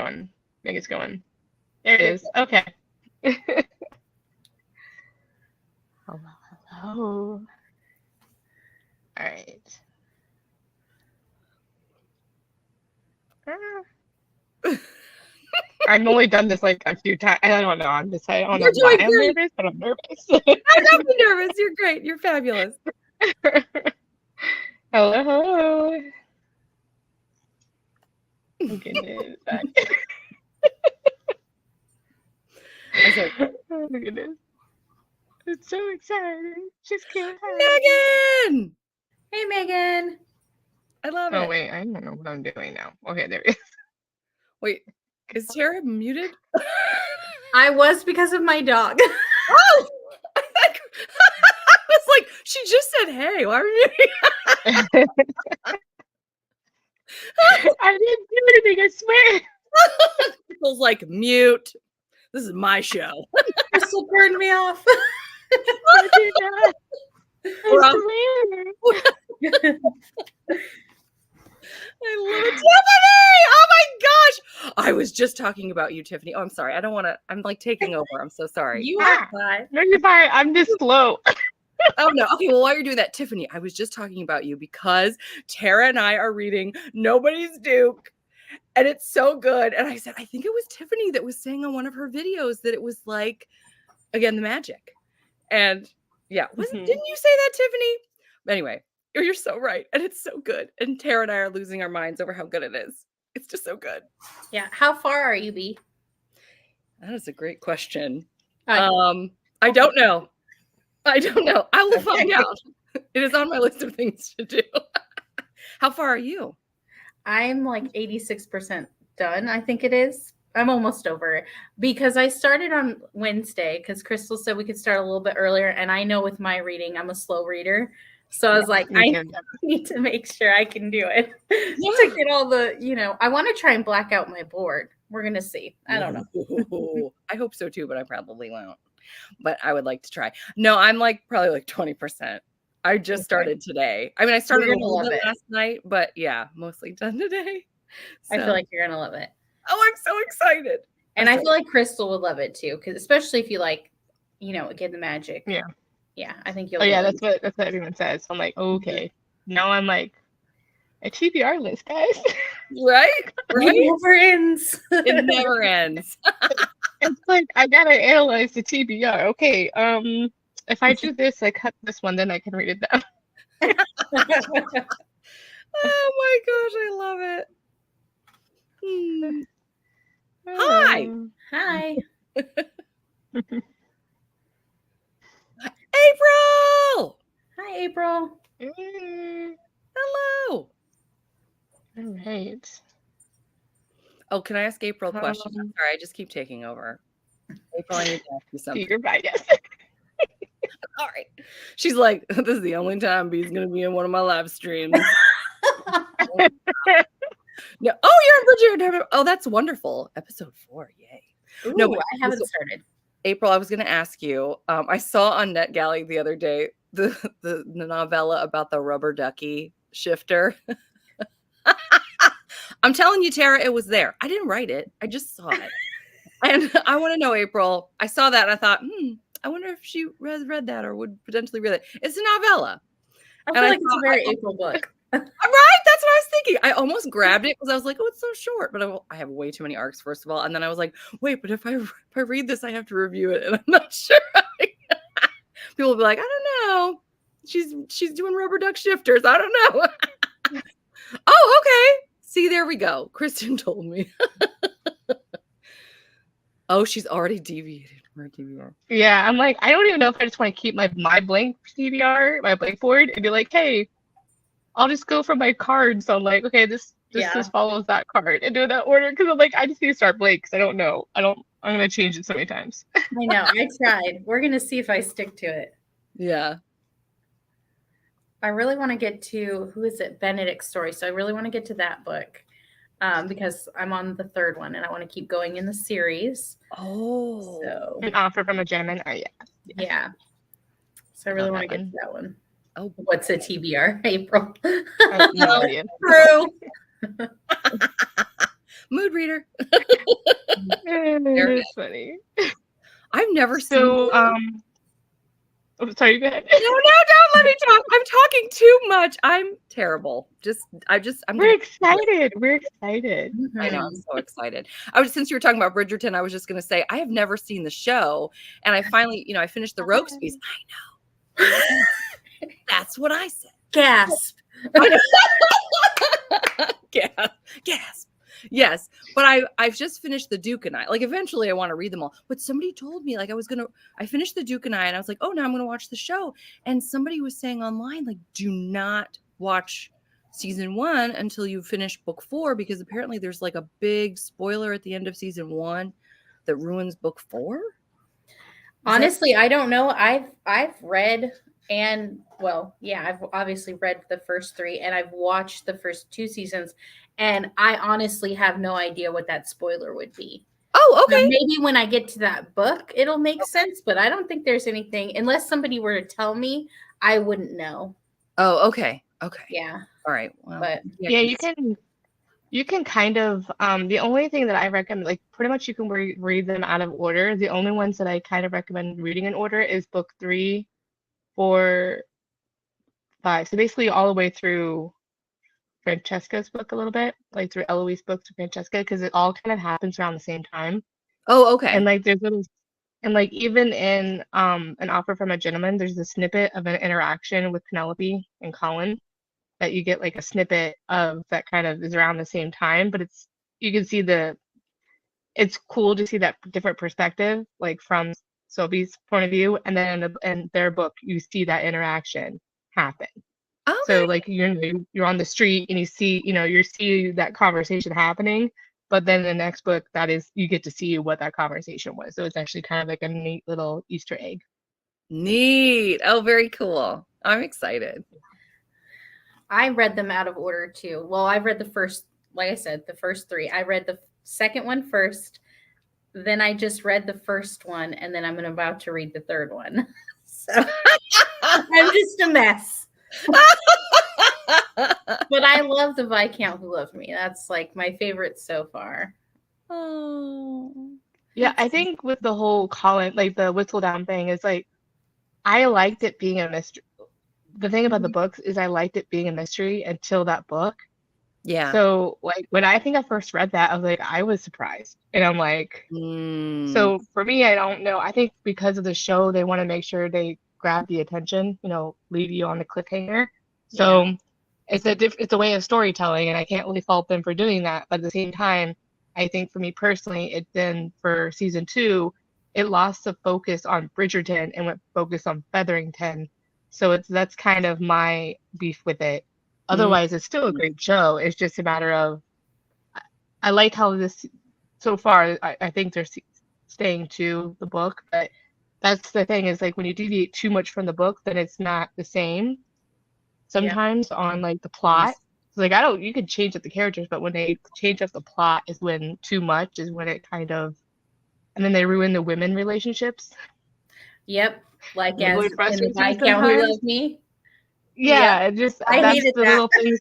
going. I think it's going. There it is. Okay. Hello, hello. All right. I've only done this like a few times. I don't know. I don't know why I'm nervous, but I'm nervous. I'm not nervous. You're great. You're fabulous. Hello, hello. Oh, goodness. Oh, goodness. It's so exciting. Just can't Megan! Hey, Megan. I love it. Oh, wait. I don't know what I'm doing now. Okay, there it is. Wait, is Tara muted? I was because of my dog. Oh! I was like, she just said, hey, why are you muting? I didn't do anything, I swear. Crystal's like, mute. This is my show. Crystal turned me off. I did not. I swear. I love it. Tiffany! Oh my gosh! I was just talking about you, Tiffany. Oh, I'm sorry. I don't want to. I'm like taking over. I'm so sorry. You are fine. No, you're fine. I'm just slow. Oh no. Okay, well, while you're doing that, Tiffany, I was just talking about you because Tara and I are reading Nobody's Duke. And it's so good. And I said, I think it was Tiffany that was saying on one of her videos that it was like, again, the magic. And yeah, didn't you say that, Tiffany? But anyway, you're so right. And it's so good. And Tara and I are losing our minds over how good it is. It's just so good. Yeah. How far are you, B? That is a great question. I don't know. I will find out. It is on my list of things to do. How far are you? I'm like 86% done, I think it is. I'm almost over because I started on Wednesday because Crystal said we could start a little bit earlier. And I know with my reading, I'm a slow reader. So I was like, I need to make sure I can do it to get all the, I want to try and black out my board. We're going to see. I don't know. I hope so too, but I probably won't. But I would like to try. No, I'm like probably like 20%. I just started today. I mean, I started a little bit last night, but yeah, mostly done today. So. I feel like you're going to love it. Oh, I'm so excited. And I feel like Crystal would love it too, because especially if you like, get the magic. Yeah. Yeah, I think you'll. Oh yeah, that's what everyone says. I'm like, okay. Now I'm like a TBR list, guys. Right? It never ends. It never ends. It's like I gotta analyze the TBR. Okay, if I do this, I cut this one, then I can read it down. Oh my gosh, I love it. Hi. Hi. April. Hi, April. Hello. All right. Oh, can I ask April a question? I'm sorry, I just keep taking over. April, I need to ask you something. You're right, yes. All right. She's like, this is the only time B's going to be in one of my live streams. No. Oh, you're in Bridget. Oh, that's wonderful. Episode 4. Yay. Ooh, no, I haven't started. April, I was going to ask you. I saw on NetGalley the other day the novella about the rubber ducky shifter. I'm telling you, Tara, it was there. I didn't write it. I just saw it. And I want to know, April, I saw that and I thought, I wonder if she read that or would potentially read it. It's a novella. I feel like it's a very April book. Right? That's what I was thinking. I almost grabbed it because I was like, oh, it's so short. But I have way too many arcs, first of all. And then I was like, wait, but if I read this, I have to review it. And I'm not sure. People will be like, I don't know. She's doing rubber duck shifters. I don't know. Oh, okay. See, there we go. Kristen told me. Oh, she's already deviated from her TBR. Yeah, I'm like, I don't even know if I just want to keep my blank TBR, my blank board, and be like, hey, I'll just go for my cards. So I'm like, okay, this just follows that card and do that order because I'm like, I just need to start blank because I don't know. I'm gonna change it so many times. I know. I tried. We're gonna see if I stick to it. Yeah. I really want to get to Benedict's story. So I really want to get to that book. Because I'm on the 3rd one and I want to keep going in the series. Oh. So. An offer from a gentleman. Oh, yeah. Yeah. So I really want to get to that one. Oh, what's a TBR, April? No idea. True. Mood reader. It's funny. I've never seen. So, oh, sorry, go ahead. No, don't let me talk. I'm talking too much. I'm terrible. We're excited. We're excited. I know. I'm so excited. Since you were talking about Bridgerton, I was just going to say, I have never seen the show. And I finally, I finished the Rogues piece. I know. That's what I said. Gasp. Gasp. Yes. But I've just finished The Duke and I. Like, eventually I want to read them all. But somebody told me, like, I finished The Duke and I, and I was like, oh, now I'm going to watch the show. And somebody was saying online, like, do not watch season 1 until you finish book 4, because apparently there's like a big spoiler at the end of season 1 that ruins book 4. Honestly, I don't know. I've read I've obviously read the first 3 and I've watched the first 2 seasons, and I honestly have no idea what that spoiler would be. Oh, okay. Now, maybe when I get to that book, it'll make sense, but I don't think there's anything, unless somebody were to tell me, I wouldn't know. Oh, okay. Okay. Yeah. All right. Well, but yeah, you can kind of the only thing that I recommend, like, pretty much you can read them out of order. The only ones that I kind of recommend reading in order is book 3, 4, 5. So basically all the way through Francesca's book a little bit, like through Eloise's book to Francesca, because it all kind of happens around the same time. Oh, okay. And like there's little, and like even in An Offer from a Gentleman, there's a snippet of an interaction with Penelope and Colin that you get, like a snippet of that kind of is around the same time, but you can see it's cool to see that different perspective, like from Sophie's point of view, and then in their book you see that interaction happen. Okay. So like you're on the street and you see that conversation happening, but then in the next book you get to see what that conversation was. So it's actually kind of like a neat little Easter egg. Neat. Oh, very cool. I'm excited. I read them out of order too. Well, I read the first 3. I read the second one first, then I just read the first one, and then I'm about to read the third one. So I'm just a mess. But I love The Viscount Who Loved Me. That's like my favorite so far. Oh. Yeah, I think with the whole Colin, like the Whistledown thing, is like I liked it being a mystery. The thing about the books is I liked it being a mystery until that book. Yeah. So like when I first read that, I was surprised. And I'm like, so for me, I don't know. I think because of the show, they want to make sure they grab the attention, leave you on the cliffhanger. So it's a way of storytelling, and I can't really fault them for doing that. But at the same time, I think for me personally, for season 2, it lost the focus on Bridgerton and went focused on Featherington. So that's kind of my beef with it. Otherwise, it's still a great show. It's just a matter of, I like how this, so far, I think they're staying to the book, but that's the thing, is like when you deviate too much from the book, then it's not the same sometimes on like the plot. So like, you could change up the characters, but when they change up the plot is when too much is when it kind of, and then they ruin the women relationships. Yep. Like as really in The Viscount Who Loved Me. Yeah, Yep. that's hated the little things.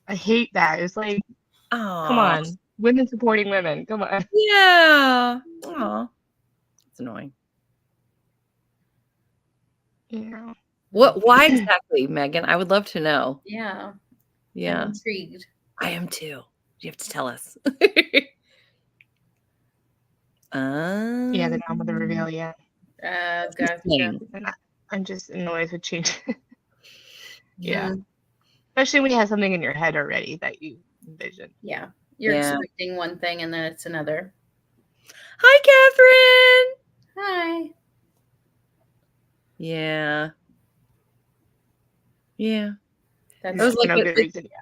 I hate that. It's like, come on, women supporting women. Come on. Yeah. Aw. It's annoying. Yeah. Why exactly, Megan? I would love to know. Yeah. Yeah. I'm intrigued. I am too. You have to tell us. Yeah, the name of the reveal. Yeah. Gotcha. I'm just annoyed with change. Yeah. Especially when you have something in your head already that you envision. Yeah. You're expecting one thing and then it's another. Hi, Catherine. Hi. Yeah. Yeah. That was like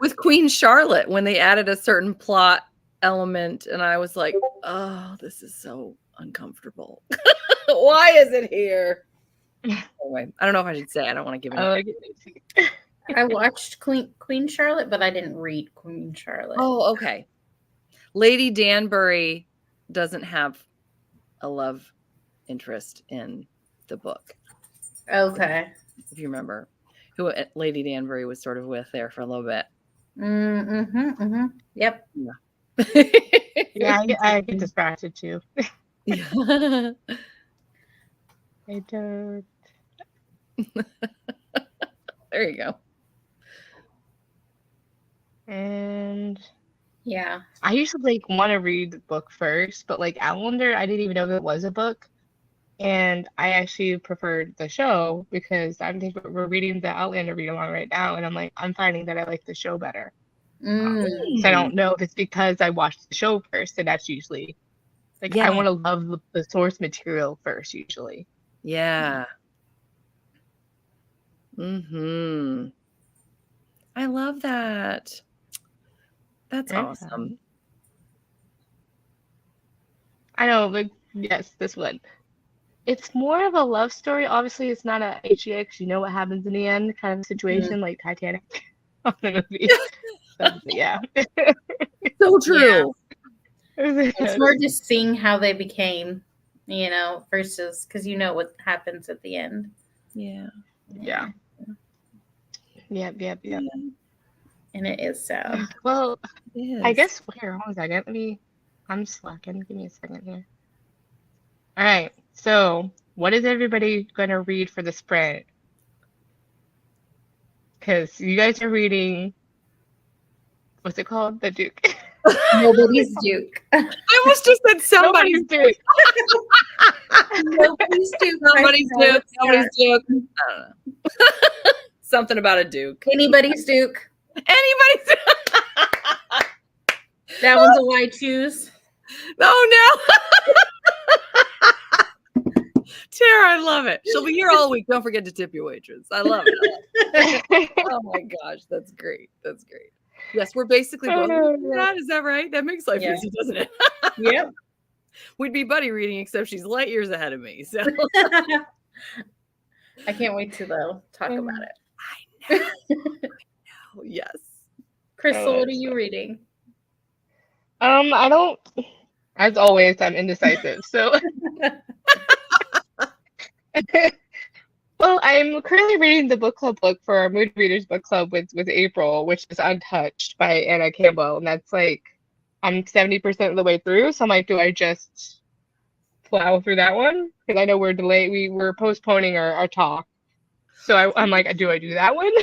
with Queen Charlotte, when they added a certain plot element, and I was like, oh, this is so uncomfortable. Why is it here? Anyway, I don't know if I should say. I don't want to give it. I watched Queen Charlotte, but I didn't read Queen Charlotte. Oh, okay. Lady Danbury doesn't have a love interest in the book. Okay. If you remember who Lady Danbury was sort of with there for a little bit. Yep. Yeah. Yeah, I get distracted too. Yeah. I don't. There you go. And Yeah. I usually like want to read the book first, but like Outlander, I didn't even know it was a book. And I actually preferred the show because we're reading the Outlander read along right now, and I'm finding that I like the show better. So I don't know if it's because I watched the show first, and that's usually like Yeah. I want to love the source material first, usually. Yeah. Mm-hmm. I love that. That's awesome. I know, like yes, this one. It's more of a love story. Obviously, it's not a HEX. You know what happens in the end, kind of situation like Titanic on the movie. So, yeah. So true. It's more just seeing how they became, versus because you know what happens at the end. Yeah. Yeah. Yep. And it is sad. Well, It is. I guess here, hold on a second. I'm slacking. Give me a second here. All right. So, what is everybody gonna read for the sprint? Because you guys are reading. What's it called? The Duke. Nobody's Duke. I almost just said somebody's Duke. Nobody's Duke. Somebody's Duke. Somebody's Duke. I don't know. Something about a Duke. Anybody's Duke. Anybody's Duke. That one's a why choose. Oh no. Tara, I love it. She'll be here all week. Don't forget to tip your waitress. I love it. Oh my gosh, that's great. That's great. Yes, we're basically both that. Is that right? That makes life easy, doesn't it? Yep. We'd be buddy reading, except she's light years ahead of me. So I can't wait to talk about it. I know. Yes. Crystal, what are you reading? I don't. As always, I'm indecisive. So, well, I'm currently reading the book club book for our Mood Readers book club with April, which is Untouched by Anna Campbell, and that's like I'm 70% of the way through. So I'm like, do I just plow through that one? Because I know we're delayed. We're postponing our talk. So I'm like, do I do that one,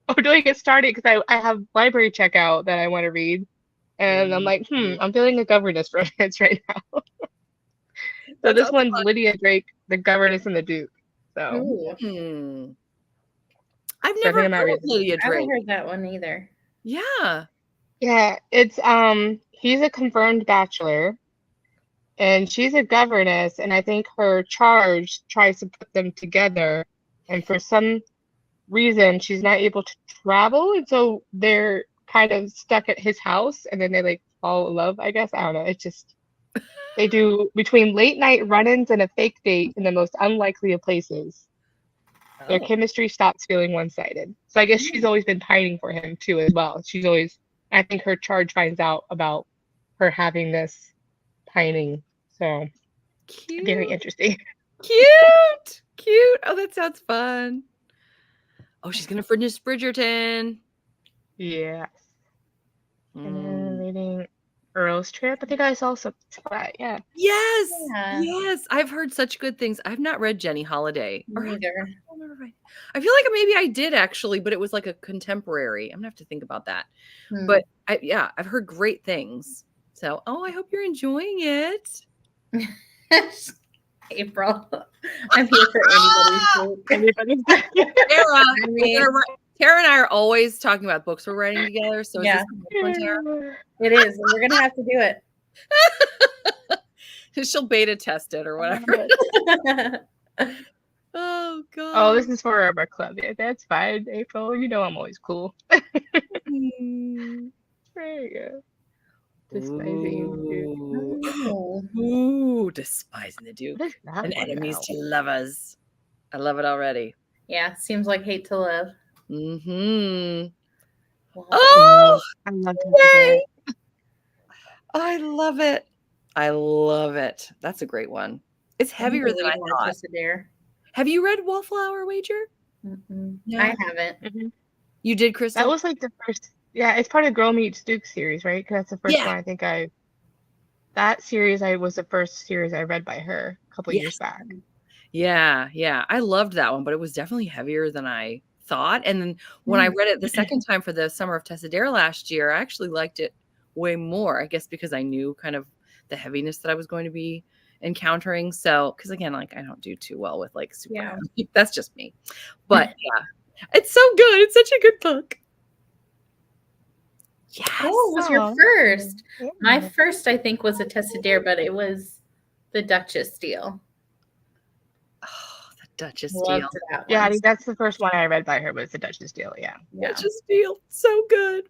or do I get started? Because I have library checkout that I want to read. And I'm like, I'm feeling a governess romance right now. So this one's fun. Lydia Drake, The Governess and the Duke. So I've never heard of Lydia Drake. I haven't heard that one either. Yeah. Yeah, it's he's a confirmed bachelor and she's a governess, and I think her charge tries to put them together, and for some reason she's not able to travel, and so they're kind of stuck at his house, and then they like fall in love, I guess. I don't know. It's just they do between late night run-ins and a fake date in the most unlikely of places. Their chemistry stops feeling one-sided. So I guess she's always been pining for him too as well. She's always, I think her charge finds out about her having this pining. So cute. Very interesting. Cute. Oh, that sounds fun. Oh, she's gonna finish Bridgerton. Yes. And then reading Earl's Trip. I think I saw some that. Yeah. Yes. I've heard such good things. I've not read Jenny Holiday. Neither. I feel like maybe I did actually, but it was like a contemporary. I'm gonna have to think about that. But I've heard great things. So, I hope you're enjoying it. April, I'm here for anybody's Tara, Tara and I are always talking about books we're writing together. So yeah, it is. And we're gonna have to do it. She'll beta test it or whatever. Oh God. Oh, this is for our book club. Yeah, that's fine, April. You know I'm always cool. There you go. Despising the Duke. Ooh, despising the Duke. And enemies to lovers. I love it already. Yeah, seems like hate to love. Wow. Oh, I love it. I love it. I love it. That's a great one. It's heavier than I thought. Have you read Wallflower Wager? No. I haven't. You did, Crystal? That was like the first. Yeah, it's part of Girl Meets Duke series, right? Because that's the first one I think that series was the first series I read by her a couple years back. Yeah, yeah. I loved that one, but it was definitely heavier than I thought. And then when I read it the second time for the Summer of Tessadera last year, I actually liked it way more, I guess because I knew kind of the heaviness that I was going to be encountering. So, because again, like I don't do too well with like super heavy. That's just me. But yeah, it's so good. It's such a good book. Yes. Oh, it was your first. Yeah. My first, I think, was a Tessadera, but it was the Duchess deal. Oh, the Duchess deal. Yeah, I think that's the first one I read by her was the Duchess deal. Yeah. Duchess deal. So good.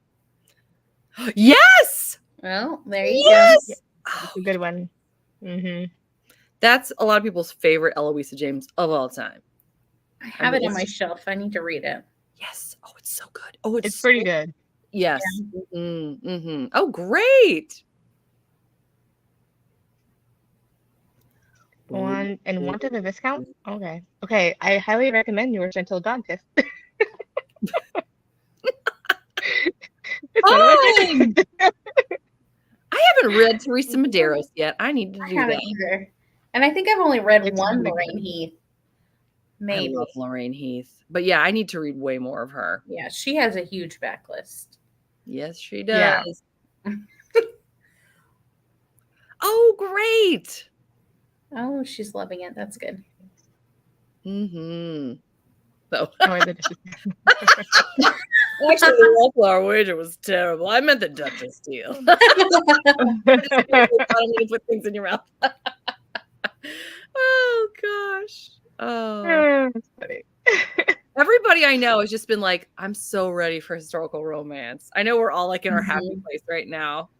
Yes. Well, there you go. Yeah, that's a good one. Mm-hmm. That's a lot of people's favorite Eloisa James of all time. I have it on my shelf. I need to read it. Yes. Oh, it's so good. Oh, it's pretty good. Yes. Yeah. Mm-hmm. Oh, great. One at a discount? Okay. Okay. I highly recommend Yours Gentle Dog Tiff. I haven't read Teresa Medeiros yet. I need to do that. Either. And I think I've only read one Lorraine Heath. Maybe. I love Lorraine Heath. But yeah, I need to read way more of her. Yeah, she has a huge backlist. Yes, she does. Yeah. Oh, great. Oh, she's loving it. That's good. Mm-hmm. So. Actually, the Wallflower Wager was terrible. I meant the Duchess deal. I don't put things in your mouth. Oh gosh. Oh, that's funny. Everybody I know has just been like, I'm so ready for historical romance. I know we're all like in our happy place right now.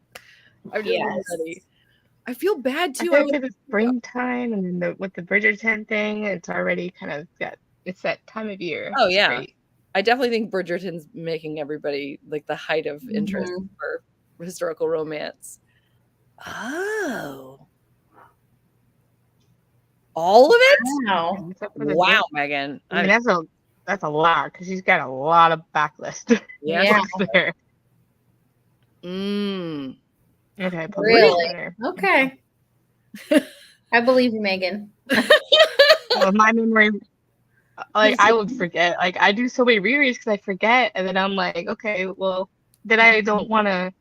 I'm just ready. I feel bad too. I think it's springtime, and then with the Bridgerton thing, it's already kind of it's that time of year. Oh yeah. Great. I definitely think Bridgerton's making everybody like the height of interest for historical romance. Oh. All of it? Wow, Megan. I mean, that's a lot because she's got a lot of backlist. Yeah. There. Okay. Really? Okay. I believe you, Megan. Well, my memory, like I would forget. Like I do so many rereads because I forget, and then I'm like, okay, well, then I don't want to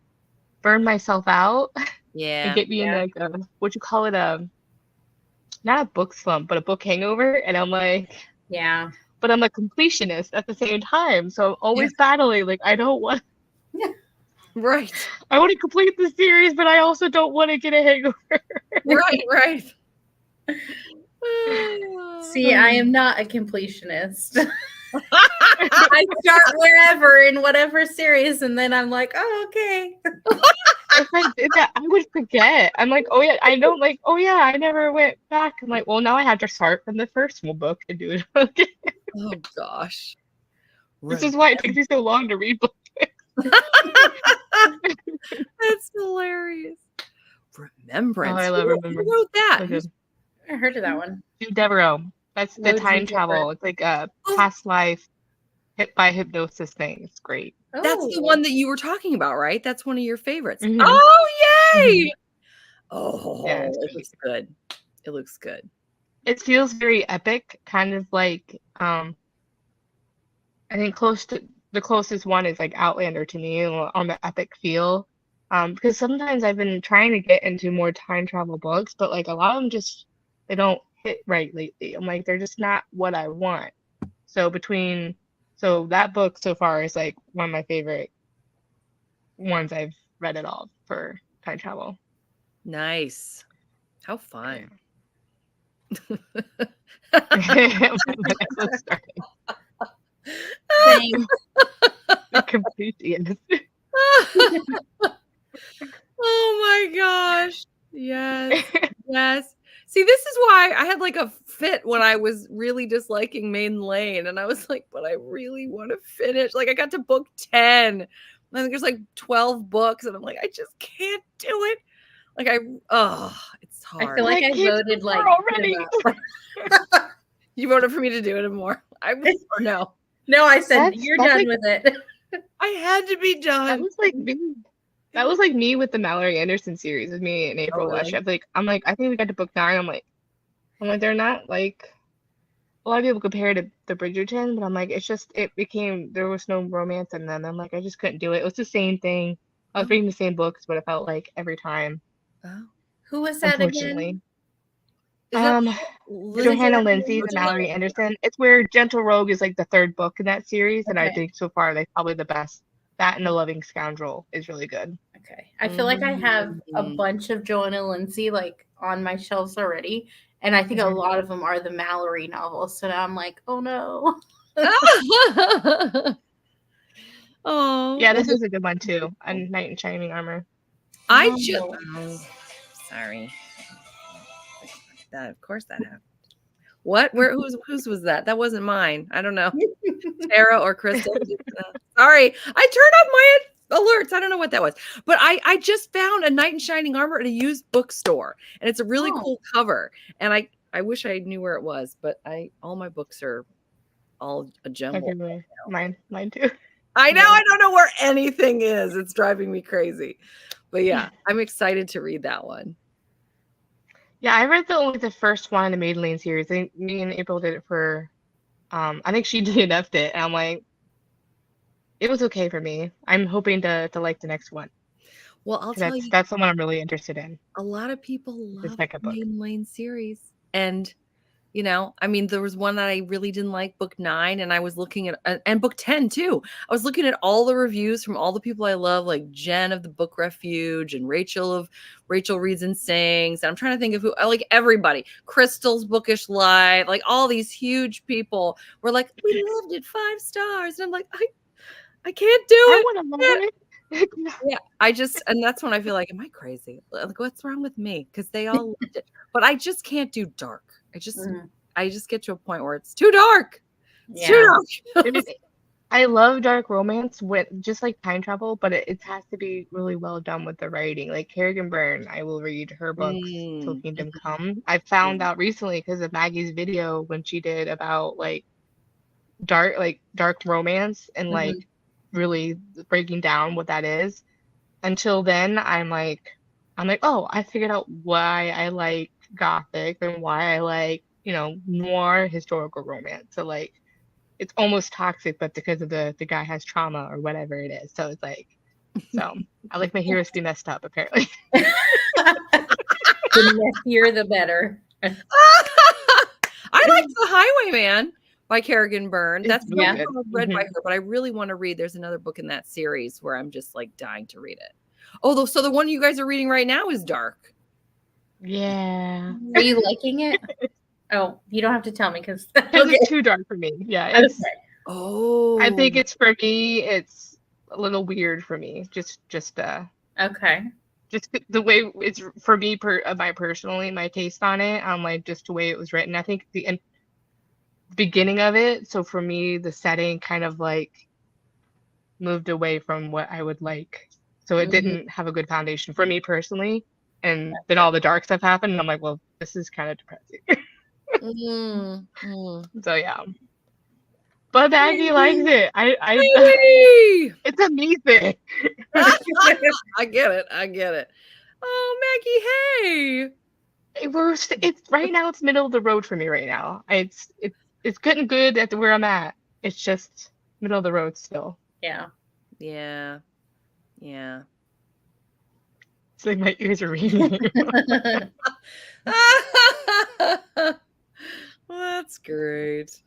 burn myself out. Yeah. And get me in like what you call it not a book slump, but a book hangover. And I'm like, yeah. But I'm a completionist at the same time. So I'm always battling. Like, I don't want. Right. I want to complete the series, but I also don't want to get a hangover. Right. See, I am not a completionist. I start wherever in whatever series, and then I'm like, oh, okay. If I did that, I would forget. I'm like, oh yeah, I don't like. Oh yeah, I never went back. I'm like, well, now I have to start from the first book and do it again. Oh gosh, this is why it takes me so long to read books. That's hilarious. Remembrance. Oh, I love Remembrance. Who wrote that? I heard of that one. Jude Devereaux. That's the time travel. It's like a past life hit by hypnosis thing. It's great. Oh. That's the one that you were talking about, right? That's one of your favorites. Mm-hmm. Oh, yay! Mm-hmm. Oh, yeah, it looks good. It looks good. It feels very epic, kind of like I think the closest one is like Outlander to me on the epic feel. Because sometimes I've been trying to get into more time travel books, but like a lot of them they don't hit right lately. I'm like, they're just not what I want. So that book so far is like one of my favorite ones I've read at all for time travel. Nice. How fun. Oh my gosh. Yes. Yes. See, this is why I had like a fit when I was really disliking Maiden Lane. And I was like, but I really want to finish. Like I got to book 10. I think there's like 12 books. And I'm like, I just can't do it. Like it's hard. I feel like I voted like already. You voted for me to do it more. I would or no. No, I said you're done with it. I had to be done. That was like me. That was like me with the Mallory Anderson series with me in April last year. I'm like, I think we got to book 9. I'm like, they're not like a lot of people compare to the Bridgerton, but I'm like, it's just there was no romance in them. I'm like, I just couldn't do it. It was the same thing. I was reading the same books, but it felt like every time. Oh. Who was that unfortunately. again? Johanna Lindsay, the Mallory Anderson. It's where Gentle Rogue is like the 3rd book in that series, and I think so far like probably the best. That and The Loving Scoundrel is really good. Okay. I feel like I have a bunch of Johanna Lindsay like on my shelves already. And I think a lot of them are the Mallory novels. So now I'm like, oh no. Oh. Yeah, this is a good one too. A Knight in Shining Armor. Sorry. That of course that happened. What? Where? Whose was that? That wasn't mine. I don't know. Tara or Crystal. Sorry, I turned off my alerts. I don't know what that was, but I just found a Knight in Shining Armor at a used bookstore, and it's a really cool cover. And I wish I knew where it was, but all my books are all a jumble. Mine too. I know. I don't know where anything is. It's driving me crazy. But yeah, I'm excited to read that one. Yeah, I read only the first one in the Maiden Lane series. Me and April did it for, I think she DNF'd it, and I'm like, it was okay for me. I'm hoping to like the next one. Well, I'll tell you, that's the one I'm really interested in. A lot of people love the Maiden Lane series, and you know, I mean, there was one that I really didn't like, book 9, and I was looking at, and book 10 too. I was looking at all the reviews from all the people I love, like Jen of the Book Refuge and Rachel of Rachel Reads and Sings. And I'm trying to think of who, like everybody, Crystal's Bookish Light, like all these huge people were like, we loved it, 5 stars. And I'm like, I can't do it. I want to love it. Yeah, and that's when I feel like, am I crazy? Like, what's wrong with me? Because they all loved it, but I just can't do dark. I just get to a point where it's too dark. It's too dark. I love dark romance with just like time travel, but it has to be really well done with the writing. Like Kerrigan Byrne, I will read her books till Kingdom Come. I found out recently because of Maggie's video when she did about like dark romance and like really breaking down what that is. Until then, I'm like, oh, I figured out why I like Gothic and why I like, noir historical romance. So like, it's almost toxic, but because of the guy has trauma or whatever it is. So it's like, I like my heroes to be messed up, apparently. The messier, the better. I like The Highwayman by Kerrigan Byrne. That's the one I've read by her, but I really want to read. There's another book in that series where I'm just like dying to read it. Oh, so the one you guys are reading right now is dark. Yeah. Are you liking it? Oh, you don't have to tell me because it's too dark for me. Yeah. Oh. I think it's for me. It's a little weird for me. Just okay. Just the way it's for me, my taste on it. Like just the way it was written. I think the beginning of it. So for me, the setting kind of like moved away from what I would like. So it didn't have a good foundation for me personally. And then all the dark stuff happened, and I'm like, well, this is kind of depressing. So yeah, but Maggie likes it. It's amazing. I get it. Oh, Maggie, hey. It's right now. It's middle of the road for me right now. It's getting good at where I'm at. It's just middle of the road still. Yeah. It's like my ears are ringing. Well, that's great.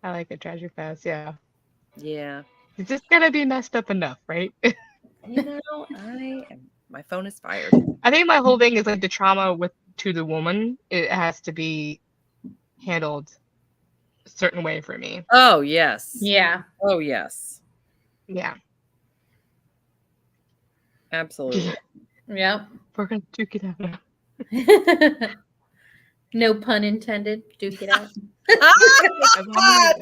I like it. Treasure Fest. Yeah. It's just gotta be messed up enough, right? My phone is fired. I think my whole thing is like the trauma to the woman. It has to be handled a certain way for me. Oh yes. Yeah. Oh yes. Yeah. Absolutely. Yep. We're gonna duke it out now. No pun intended. Duke it out.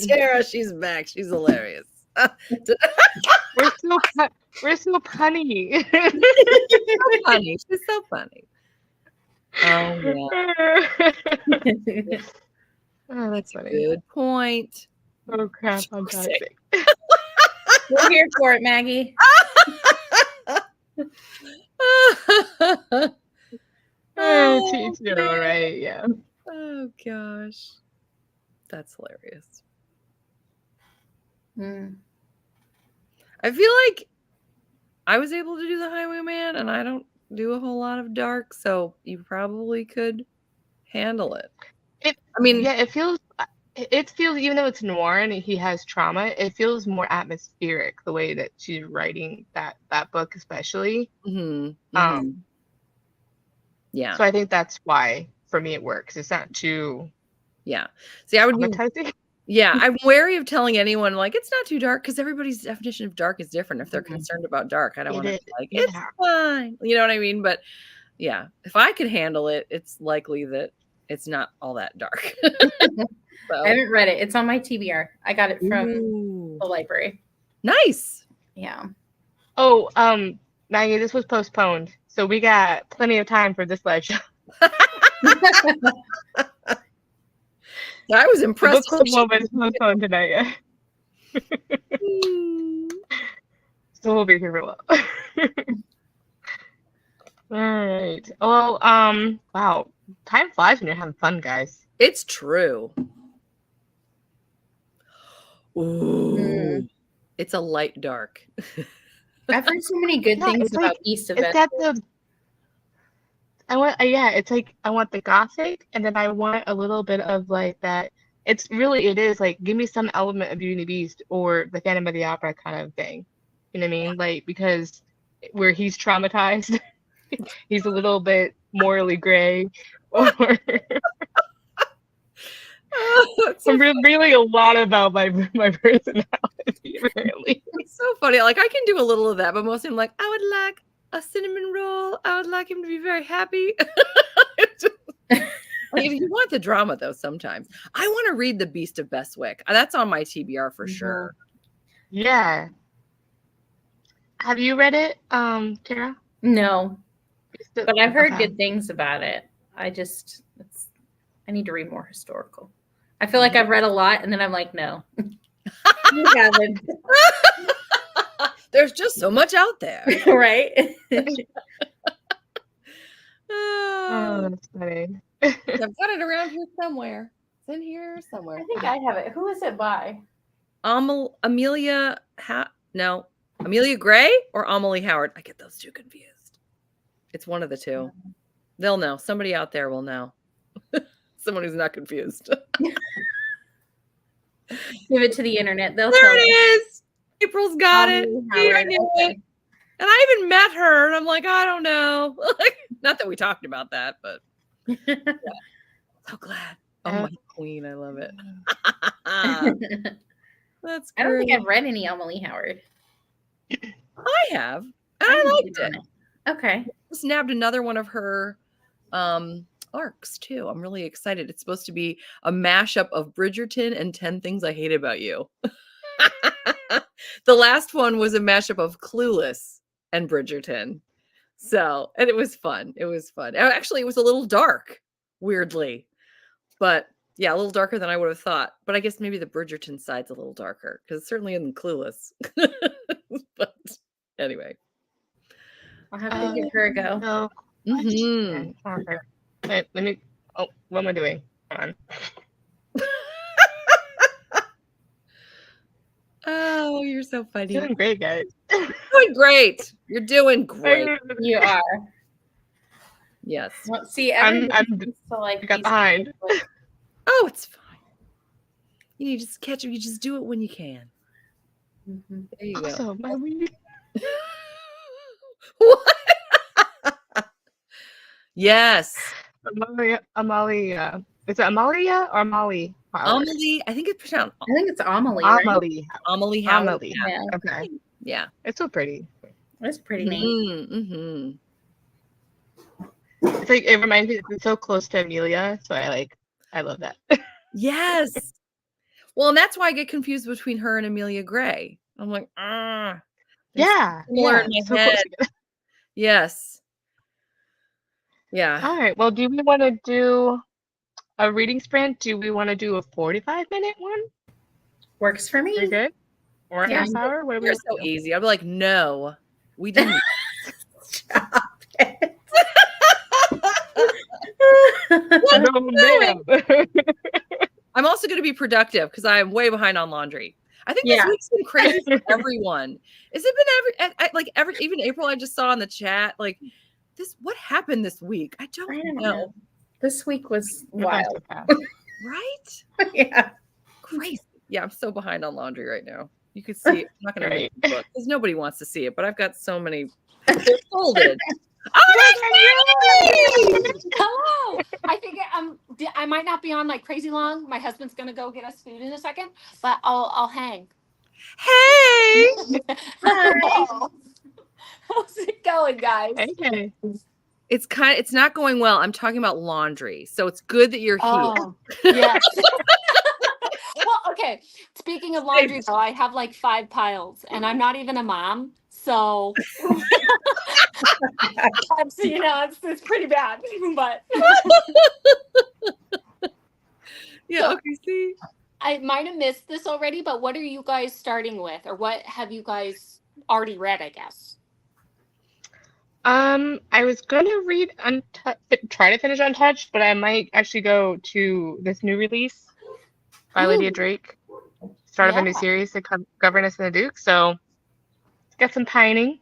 Tara, she's back. She's hilarious. We're so punny. She's so funny. Oh yeah. Oh, that's funny. Good point. Oh crap! I'm toxic. We're here for it, Maggie. Teach you, right? Yeah. Oh gosh, that's hilarious. I feel like I was able to do the Highwayman, and I don't do a whole lot of dark, so you probably could handle it. It feels even though it's noir and he has trauma, it feels more atmospheric the way that she's writing that book, especially. Yeah. So I think that's why for me it works. It's not too See, I would traumatizing. I'm wary of telling anyone like it's not too dark because everybody's definition of dark is different. If they're concerned about dark, I don't want to be like it's fine. You know what I mean? But yeah, if I could handle it, it's likely that it's not all that dark. So. I haven't read it. It's on my TBR. I got it from the library. Nice. Yeah. Oh, Maggie, this was postponed, so we got plenty of time for this live show. I was impressed. The book club moment is postponed tonight. Yeah. So we'll be here for a while. All right. Well, wow. Time flies when you're having fun, guys. It's true. Ooh. It's a light dark. I've heard so many good things about East of It's like I want the gothic, and then I want a little bit of like that. It is like give me some element of Beauty and the Beast or the Phantom of the Opera kind of thing. You know what I mean? Like because where he's traumatized, he's a little bit morally gray, or I'm revealing a lot about my personality. Apparently, it's so funny. Like I can do a little of that, but mostly I'm like, I would like a cinnamon roll. I would like him to be very happy. If you want the drama, though, sometimes I want to read The Beast of Bestwick. That's on my TBR for sure. Yeah. Have you read it, Tara? No, but I've heard good things about it. I need to read more historical. I feel like I've read a lot, and then I'm like, no. You haven't. There's just so much out there. Right? Oh, that's funny. I've got it around here somewhere. It's in here somewhere. I think I have it. Who is it by? Amelia Gray or Amelie Howard? I get those two confused. It's one of the two. They'll know. Somebody out there will know. Someone who's not confused. Give it to the internet. There it is. April's got it. See, I knew it. And I even met her, and I'm like, I don't know. Not that we talked about that, but yeah. So glad. Oh, my queen. I love it. That's great. I don't think I've read any Amelie Howard. I have. And I liked it. Okay. Just nabbed another one of her arcs, too. I'm really excited. It's supposed to be a mashup of Bridgerton and 10 Things I Hate About You. The last one was a mashup of Clueless and Bridgerton. So, and it was fun. It was fun. Actually, it was a little dark, weirdly. But yeah, a little darker than I would have thought. But I guess maybe the Bridgerton side's a little darker because it's certainly in Clueless. But anyway. I'll have to give her a go. No. Okay. Wait, let me. Oh, what am I doing? Hold on. Oh, you're so funny. Doing great, guys. Doing great. You're doing great. You are. Yes. Well, see, I got behind. Oh, it's fine. You just catch it. You just do it when you can. Mm-hmm. There you also, go. My weed. What? Yes. Amalia. Is it Amalia or Molly? Amelie. I think it's pronounced. I think it's Amelie. Amelie. Right? Amelie Howard. Amelie. Yeah. Okay. Yeah. It's so pretty. It's pretty neat. Mm-hmm. It's like it reminds me. It's so close to Amelia, so I love that. Yes. Well, and that's why I get confused between her and Amelia Gray. I'm like, yeah. In my head. Yes. Yeah. All right. Well, do we want to do a reading sprint? Do we want to do a 45-minute one? Works for me. You're good? Orange Yeah, sour? What do we You're so do? easy. I'd be like, no, we didn't. Stop it. No, ma'am. I'm also going to be productive because I'm way behind on laundry. I think this Yeah. week's been crazy for everyone. Has it been even April? I just saw in the chat what happened this week? I don't know. This week was It went by wild. so fast. Right? Yeah. Crazy. Yeah, I'm so behind on laundry right now. You could see it. I'm not going to make the book because nobody wants to see it, but I've got so many. They're folded. Hello. I think I might not be on like crazy long. My husband's gonna go get us food in a second, but I'll hang. Hey. Hello. How's it going, guys? Okay. It's not going well. I'm talking about laundry. So it's good that you're here. Oh, yes. Well, okay. Speaking of laundry, though, I have like 5 piles, and I'm not even a mom, so it's pretty bad. But Yeah. So- Okay. See. I might have missed this already. But what are you guys starting with, or what have you guys already read? I guess. I was gonna read try to finish Untouched, but I might actually go to this new release by Lydia Ooh. Drake. Start of a new Yeah. series, The Governess and the Duke. So got some pining.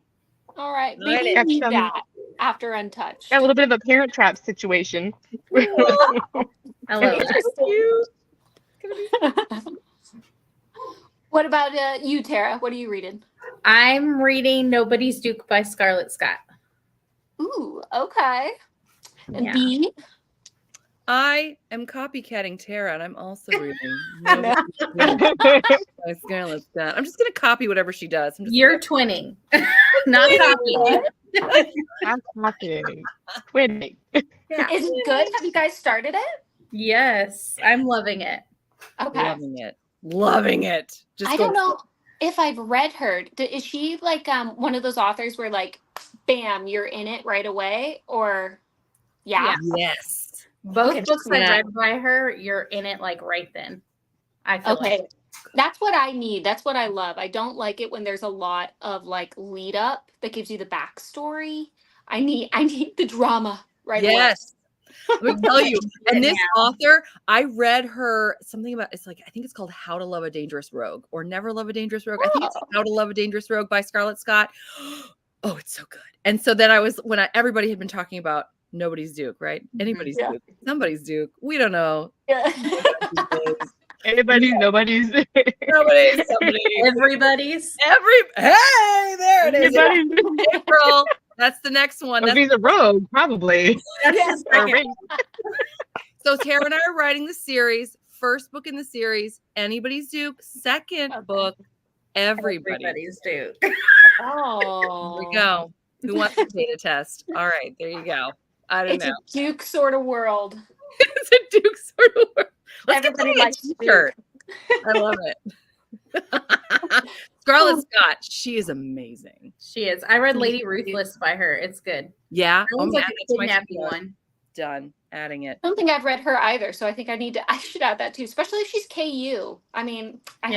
All right, Right. maybe Got need some- that after Untouched. Got a little bit of a Parent Trap situation. I love it. What about you, Tara? What are you reading? I'm reading Nobody's Duke by Scarlett Scott. Ooh, okay. And Yeah. B? I am copycatting Tara, and I'm also reading. No. Scarlett Scott. I'm just going to copy whatever she does. You're twinning, not copying. I'm copying. Quitting. Yeah. Is it good? Have you guys started it? Yes, I'm loving it. Okay. Loving it. Loving it. Just I don't know if I've read her. Is she like one of those authors where like, bam, you're in it right away? Or yeah. Yes. Both Okay, books I yeah. read by her, you're in it like right then. I feel Okay. like. That's what I need. That's what I love. I don't like it when there's a lot of like lead up that gives you the backstory. I need the drama right away. Yes. Let me tell you. And this Now. author, I read her something about, I think it's called How to Love a Dangerous Rogue or Never Love a Dangerous Rogue. I think it's How to Love a Dangerous Rogue by Scarlett Scott. Oh, it's so good. And so then everybody had been talking about Nobody's Duke, right? Anybody's Yeah. Duke. Somebody's Duke. We don't know. Yeah. Anybody's, nobody's. Nobody's, somebody. Everybody's. Hey, there it is. Everybody's. April. That's the next one. That's He's a rogue, probably. Yes, Or a race. So Tara and I are writing the series. First book in the series, Anybody's Duke. Second book, Everybody's Duke. Oh. There we go. Who wants the beta test? All right, there you go. I don't It's know. a Duke sort of world. It's a Duke sort of word. Let's Everybody get likes a t-shirt. I love it. Scarlett Scott, she is amazing. She is. I read Lady Ruthless by her. It's good. Yeah. That one's like man, a that's my kidnapping favorite. one. Done. Adding it. I don't think I've read her either, so I think I should add that too, especially if she's KU. I mean, I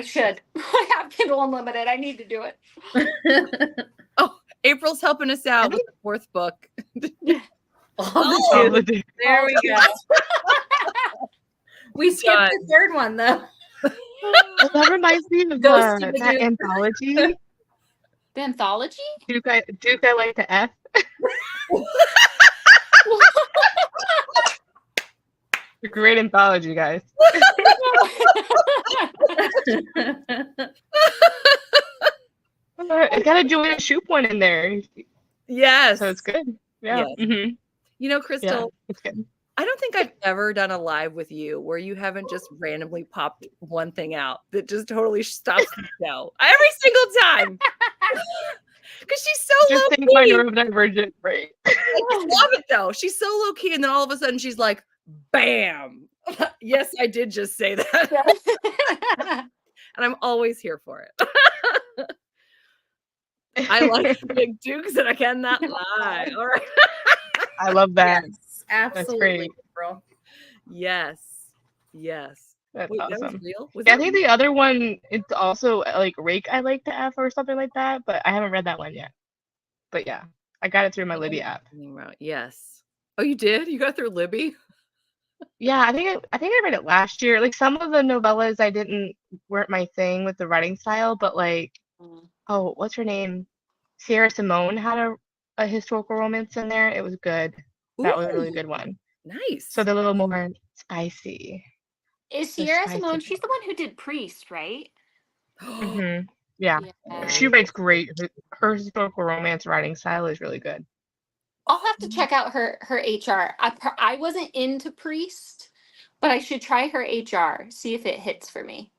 should. I have Kindle Unlimited. I need to do it. April's helping us out with the fourth book. All the two. There we go. We skipped Done. the third one though. That reminds me of Ghost of the that Duke. anthology. The anthology? Duke, I like to F. A great anthology, guys. I got a Joanna Shoop one in there, Yes. so it's good. Yeah. Yes. Mm-hmm. You know, Crystal, Yeah, it's good. I don't think I've ever done a live with you where you haven't just randomly popped one thing out that just totally stops the show every single time. Because she's so Just low think my key. neurodivergent brain. I love it though. She's so low key, and then all of a sudden she's like, "Bam!" Yes, I did just say that, and I'm always here for it. I like big dukes, and I cannot lie. All right. I love that. Yes, absolutely, great. bro. Yes. Yes. That's Wait, that was awesome. real? Was Yeah, I that think the other one, it's also like Rake I Like to F or something like that, but I haven't read that one yet. But yeah, I got it through my Libby app. Yes. Oh, you did? You got it through Libby? Yeah, I think I read it last year. Like some of the novellas weren't my thing with the writing style, but like oh, what's her name? Sierra Simone had a historical romance in there. It was good. That was a really Ooh, good one. nice. So they're a little more spicy. Is They're Sierra spicy. Simone? She's the one who did Priest, right? Mm-hmm. Yeah. She Yeah. writes great. Her historical romance writing style is really good. I'll have to check out her HR. I wasn't into Priest, but I should try her HR. See if it hits for me.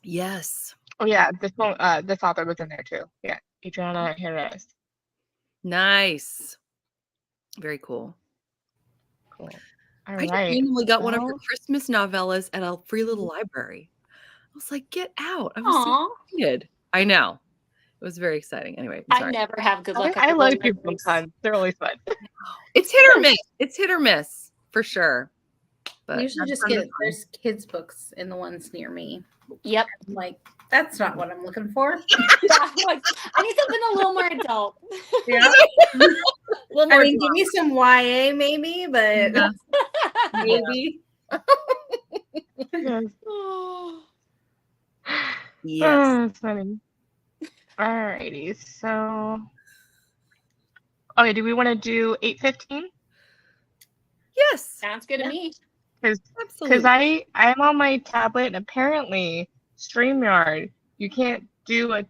Yes. Oh yeah, this author was in there too. Yeah, Adriana Harris. Nice. Very cool. Cool. All I just right. randomly got one of her Well, Christmas novellas at a free little library. I was like, get out. I was so Aw. excited. I know. It was very exciting. Anyway, I'm I sorry. never have good luck at I the like your libraries. book hunt. They're always fun. It's hit or miss. It's hit or miss for sure. But I usually that's just part of get the fun. there's kids books in the ones near me. Yep. I'm like, that's not what I'm looking for. Like, I need something a little more adult. Yeah. One I more mean, give me some YA maybe, but Yeah. maybe. Yes. Yes. Oh, that's funny. Alrighty, so okay, do we want to do 8:15? Yes. Sounds good to me. Because Absolutely. I'm on my tablet and apparently StreamYard, you can't do a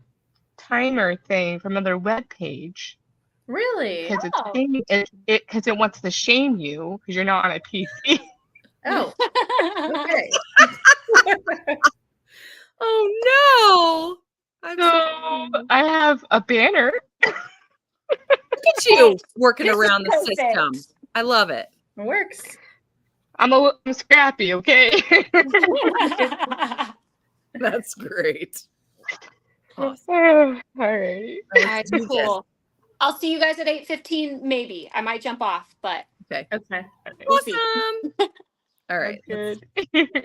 timer thing from another web page Really? because Oh. it wants to shame you because you're not on a PC. Oh, okay. Oh no. I'm so So I have a banner. Look at you working This is around the perfect. system. I love it. It works. I'm scrappy, okay? That's great. Awesome. Alrighty. All right, cool. I'll see you guys at 8:15. Maybe I might jump off, but Okay. Okay. we'll see. Awesome. All right. That's good.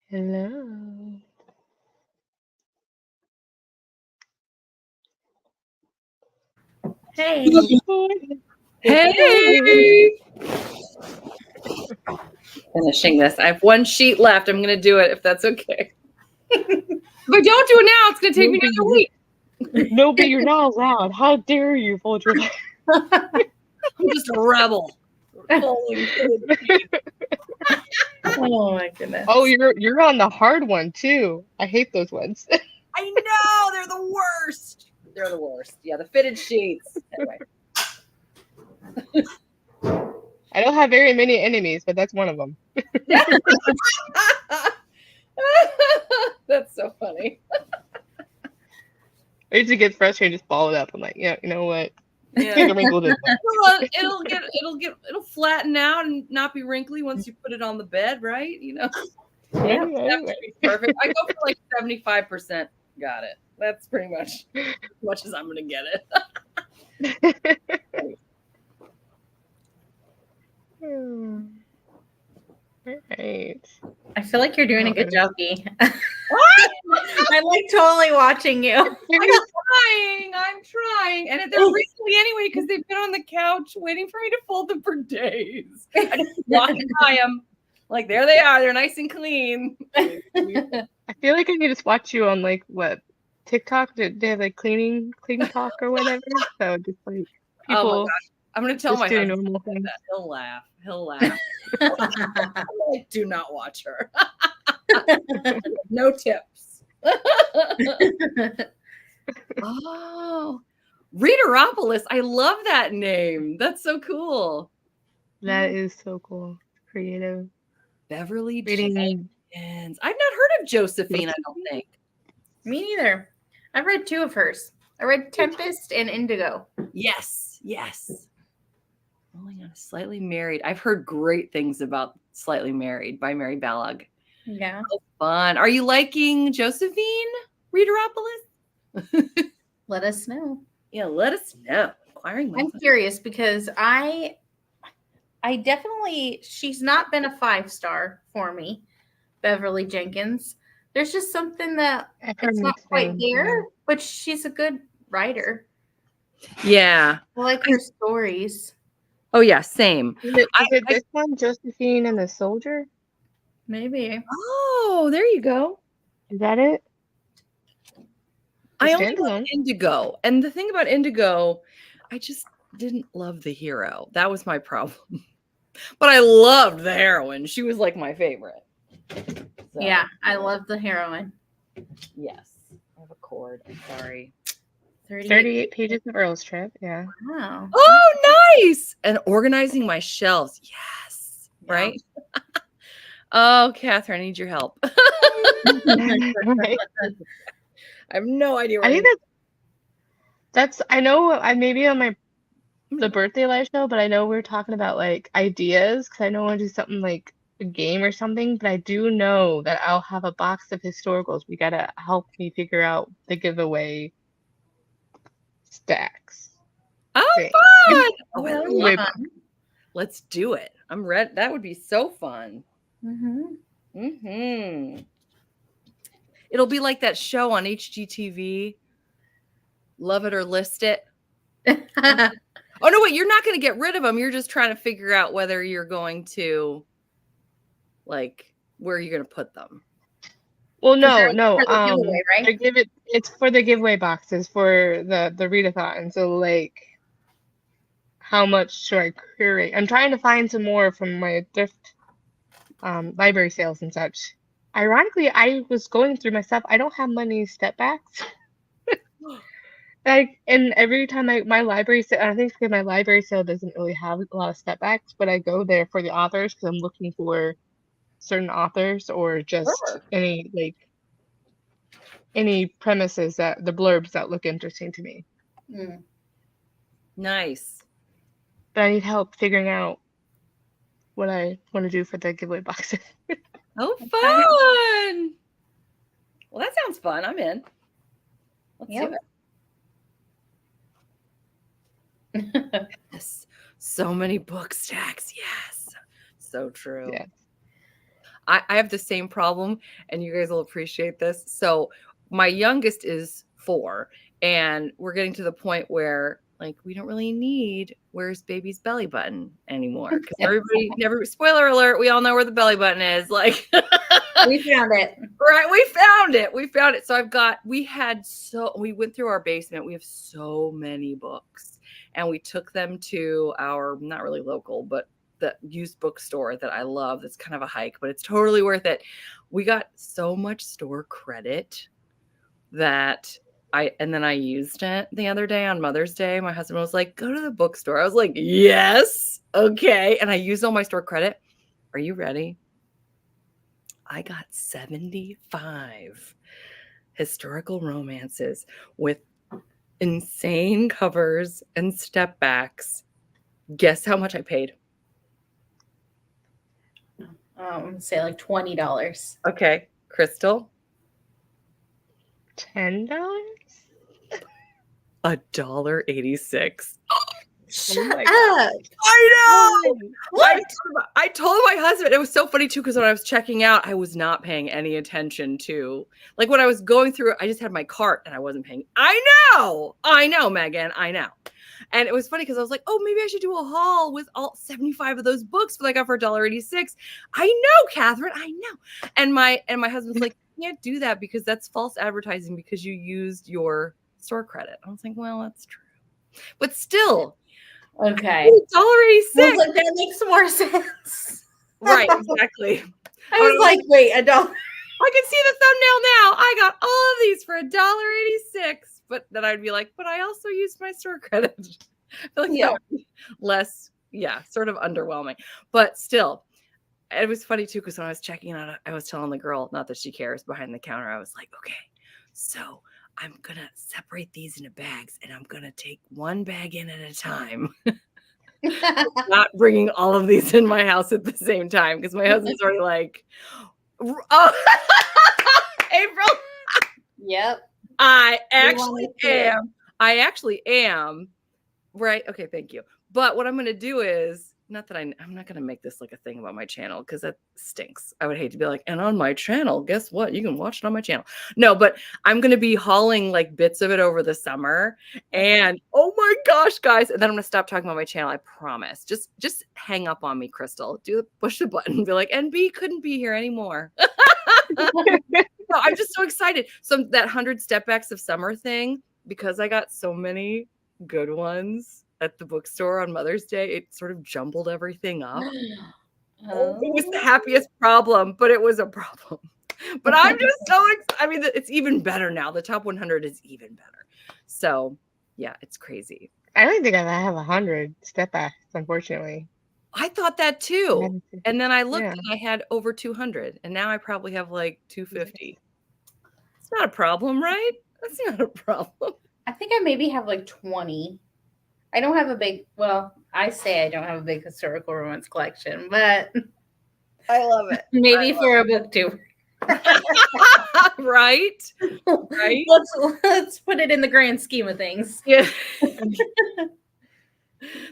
Hello. Hey. Hey. Finishing this. I have one sheet left. I'm going to do it if that's okay. If I don't do it now, it's going to take me another week. No, but you're not allowed. How dare you fold your legs? I'm just a rebel. Oh my goodness. Oh, you're on the hard one too. I hate those ones. I know, they're the worst. They're the worst. Yeah, the fitted sheets. Anyway. I don't have very many enemies, but that's one of them. That's so funny. I used to get frustrated, just ball it up. I'm like, yeah, you know what? Yeah. Take a wrinkle this Well, it'll flatten out and not be wrinkly once you put it on the bed, right? You know. Yeah. That should be perfect. I go for like 75%. Got it. That's pretty much as much as I'm gonna get it. Right. I feel like you're doing a good job, Bea. I'm like totally watching you. I'm trying. And they're wrinkly anyway because they've been on the couch waiting for me to fold them for days. I just walking by them. Like, there they are. They're nice and clean. I feel like I need to watch you on like what TikTok. They have like cleaning talk or whatever. So just like people. Oh my gosh. I'm gonna tell my husband normal things. that. He'll laugh. Like, do not watch her. No tips. Oh, Readathon. I love that name. That's so cool. That is so cool. Creative. Beverly Reading. Jenkins. I've not heard of Josephine, I don't think. Me neither. I've read 2 of hers. I read Tempest and Indigo. Yes. Rolling on a Slightly Married. I've heard great things about Slightly Married by Mary Balog. Yeah. So fun. Are you liking Josephine, Readathon? Let us know. Yeah, let us know. I'm curious because I definitely, she's not been a 5-star for me, Beverly Jenkins. There's just something that it's not quite there, but she's a good writer. Yeah. I like her stories. Oh, yeah, same. Is it this one, Josephine and the Soldier? Maybe. Oh, there you go. Is that it? I only love Indigo. And the thing about Indigo, I just didn't love the hero. That was my problem. But I loved the heroine. She was like my favorite. So, yeah, I love the heroine. Yes. I have a cord. I'm sorry. 38 pages of Earl's Trip. Yeah. Wow. Oh, nice. And organizing my shelves. Yes. Yeah. Right? Oh, Catherine, I need your help. Right. I have no idea. I think that's I know I maybe on the birthday live show, but I know we were talking about like ideas because I know I want to do something like a game or something, but I do know that I'll have a box of historicals. We gotta help me figure out the giveaway stacks. Oh, thing. fun! Oh, I love fun. Let's do it. I'm ready. That would be so fun. It'll be like that show on HGTV. Love It or List It. Oh, no, wait. You're not going to get rid of them. You're just trying to figure out whether you're going to, like, where you're going to put them. Well, no. Giveaway, right? It's for the giveaway boxes for the Readathon. So, like, how much should I curate? I'm trying to find some more from my thrift library sales and such. Ironically, I was going through my stuff. I don't have many step backs. Like, and every time my library sale, I think because my library sale doesn't really have a lot of step backs, but I go there for the authors because I'm looking for certain authors or just any premises that the blurbs that look interesting to me. Nice. But I need help figuring out what I want to do for the giveaway boxes. Oh, fun! Well, that sounds fun. I'm in. Let's do it. Yes. So many book stacks. Yes. So true. Yes. I have the same problem, and you guys will appreciate this. So my youngest is 4, and we're getting to the point where like we don't really need where's baby's belly button anymore, because everybody never, spoiler alert, we all know where the belly button is. Like we found it. Right, we found it. So we went through our basement. We have so many books, and we took them to our, not really local, but the used bookstore that I love. That's kind of a hike, but it's totally worth it. We got so much store credit that I used it the other day on Mother's Day. My husband was like, go to the bookstore. I was like, yes, okay. And I used all my store credit. Are you ready? I got 75 historical romances with insane covers and step backs. Guess how much I paid? Say like $20. Okay, Crystal. $10? $1.86. Shut Oh my up. I know. What? I told my husband, it was so funny too, because when I was checking out, I was not paying any attention to, like when I was going through, I just had my cart and I wasn't paying. I know, Megan, I know. And it was funny because I was like, oh, maybe I should do a haul with all 75 of those books that I got for $1.86. I know, Catherine, I know. And my husband's like, you can't do that because that's false advertising because you used your store credit. I was like, well, that's true. But still, okay. $1.86. I was like, that makes more sense. Right, exactly. I was like, wait, $1. I can see the thumbnail now. I got all of these for $1.86. But then I'd be like, but I also used my store credit. I feel like that would be less, sort of underwhelming. But still, it was funny too, because when I was checking out, I was telling the girl, not that she cares, behind the counter, I was like, okay, so I'm going to separate these into bags, and I'm going to take one bag in at a time. Not bringing all of these in my house at the same time, because my husband's already like, oh, April. Yep. I actually am. Right. Okay. Thank you. But what I'm going to do is, not that I'm not going to make this like a thing about my channel, because that stinks. I would hate to be like, and on my channel, guess what? You can watch it on my channel. No, but I'm going to be hauling like bits of it over the summer. And oh my gosh, guys. And then I'm going to stop talking about my channel. I promise. Just hang up on me, Crystal. Push the button. Be like, NB couldn't be here anymore. No, I'm just so excited. So that 100 step backs of summer thing, because I got so many good ones at the bookstore on Mother's Day, it sort of jumbled everything up. It was the happiest problem, but it was a problem. But I'm just so excited. I mean, it's even better now. The top 100 is even better. So yeah, it's crazy. I don't think I have 100 step backs, unfortunately. I thought that too. And then I looked and I had over 200, and now I probably have like 250. It's not a problem, right? That's not a problem. I think I maybe have like 20. I don't have I say I don't have a big historical romance collection, but I love it. Maybe for a booktuber. Right? Let's put it in the grand scheme of things. Yeah.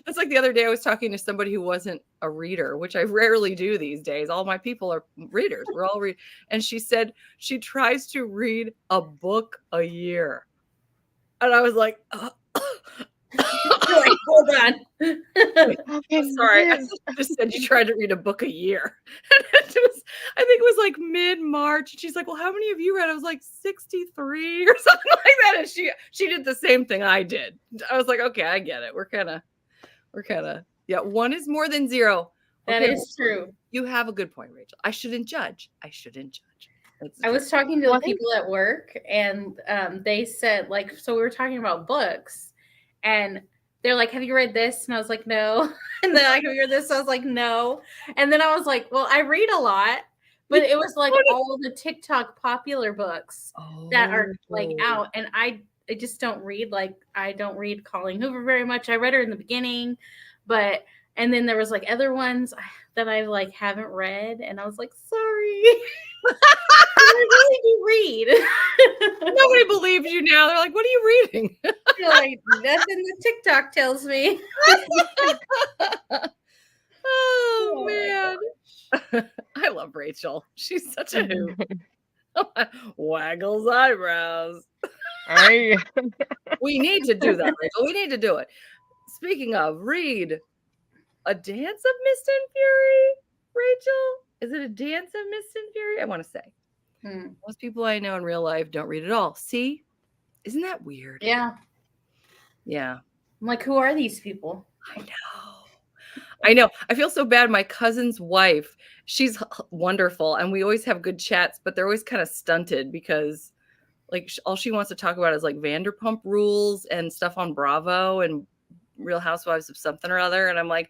That's like the other day I was talking to somebody who wasn't a reader, which I rarely do these days. All my people are readers. We're all read. And she said she tries to read a book a year. And I was like, like, hold on. I'm sorry. I just said you tried to read a book a year. And I think it was like mid-March. And she's like, well, how many have you read? I was like 63 or something like that. And she did the same thing I did. I was like, okay, I get it. We're kind of, one is more than zero. That is true. You have a good point, Rachel. I shouldn't judge. I was talking to people at work, and they said, like, so we were talking about books, and they're like, have you read this? And I was like, no. And then like, have you read this? I was like, no. And then I was like, well, I read a lot, but it was like all the TikTok popular books that are like out. And I just don't read, I don't read Colleen Hoover very much. I read her in the beginning, and then there was like other ones that I like haven't read. And I was like, sorry. I really do read. Nobody believes you now. They're like, what are you reading? You're like, nothing the TikTok tells me. Oh man. I love Rachel. She's such a hoot. Waggles eyebrows. We need to do that, Rachel. We need to do it. Speaking of, read A Dance of Mist and Fury, Rachel. Is it A Dance of Mist and Fury? I want to say. Most people I know in real life don't read at all. See? Isn't that weird? Yeah. Yeah. I'm like, who are these people? I know. I feel so bad. My cousin's wife, she's wonderful, and we always have good chats, but they're always kind of stunted because like all she wants to talk about is like Vanderpump Rules and stuff on Bravo and Real Housewives of something or other. And I'm like,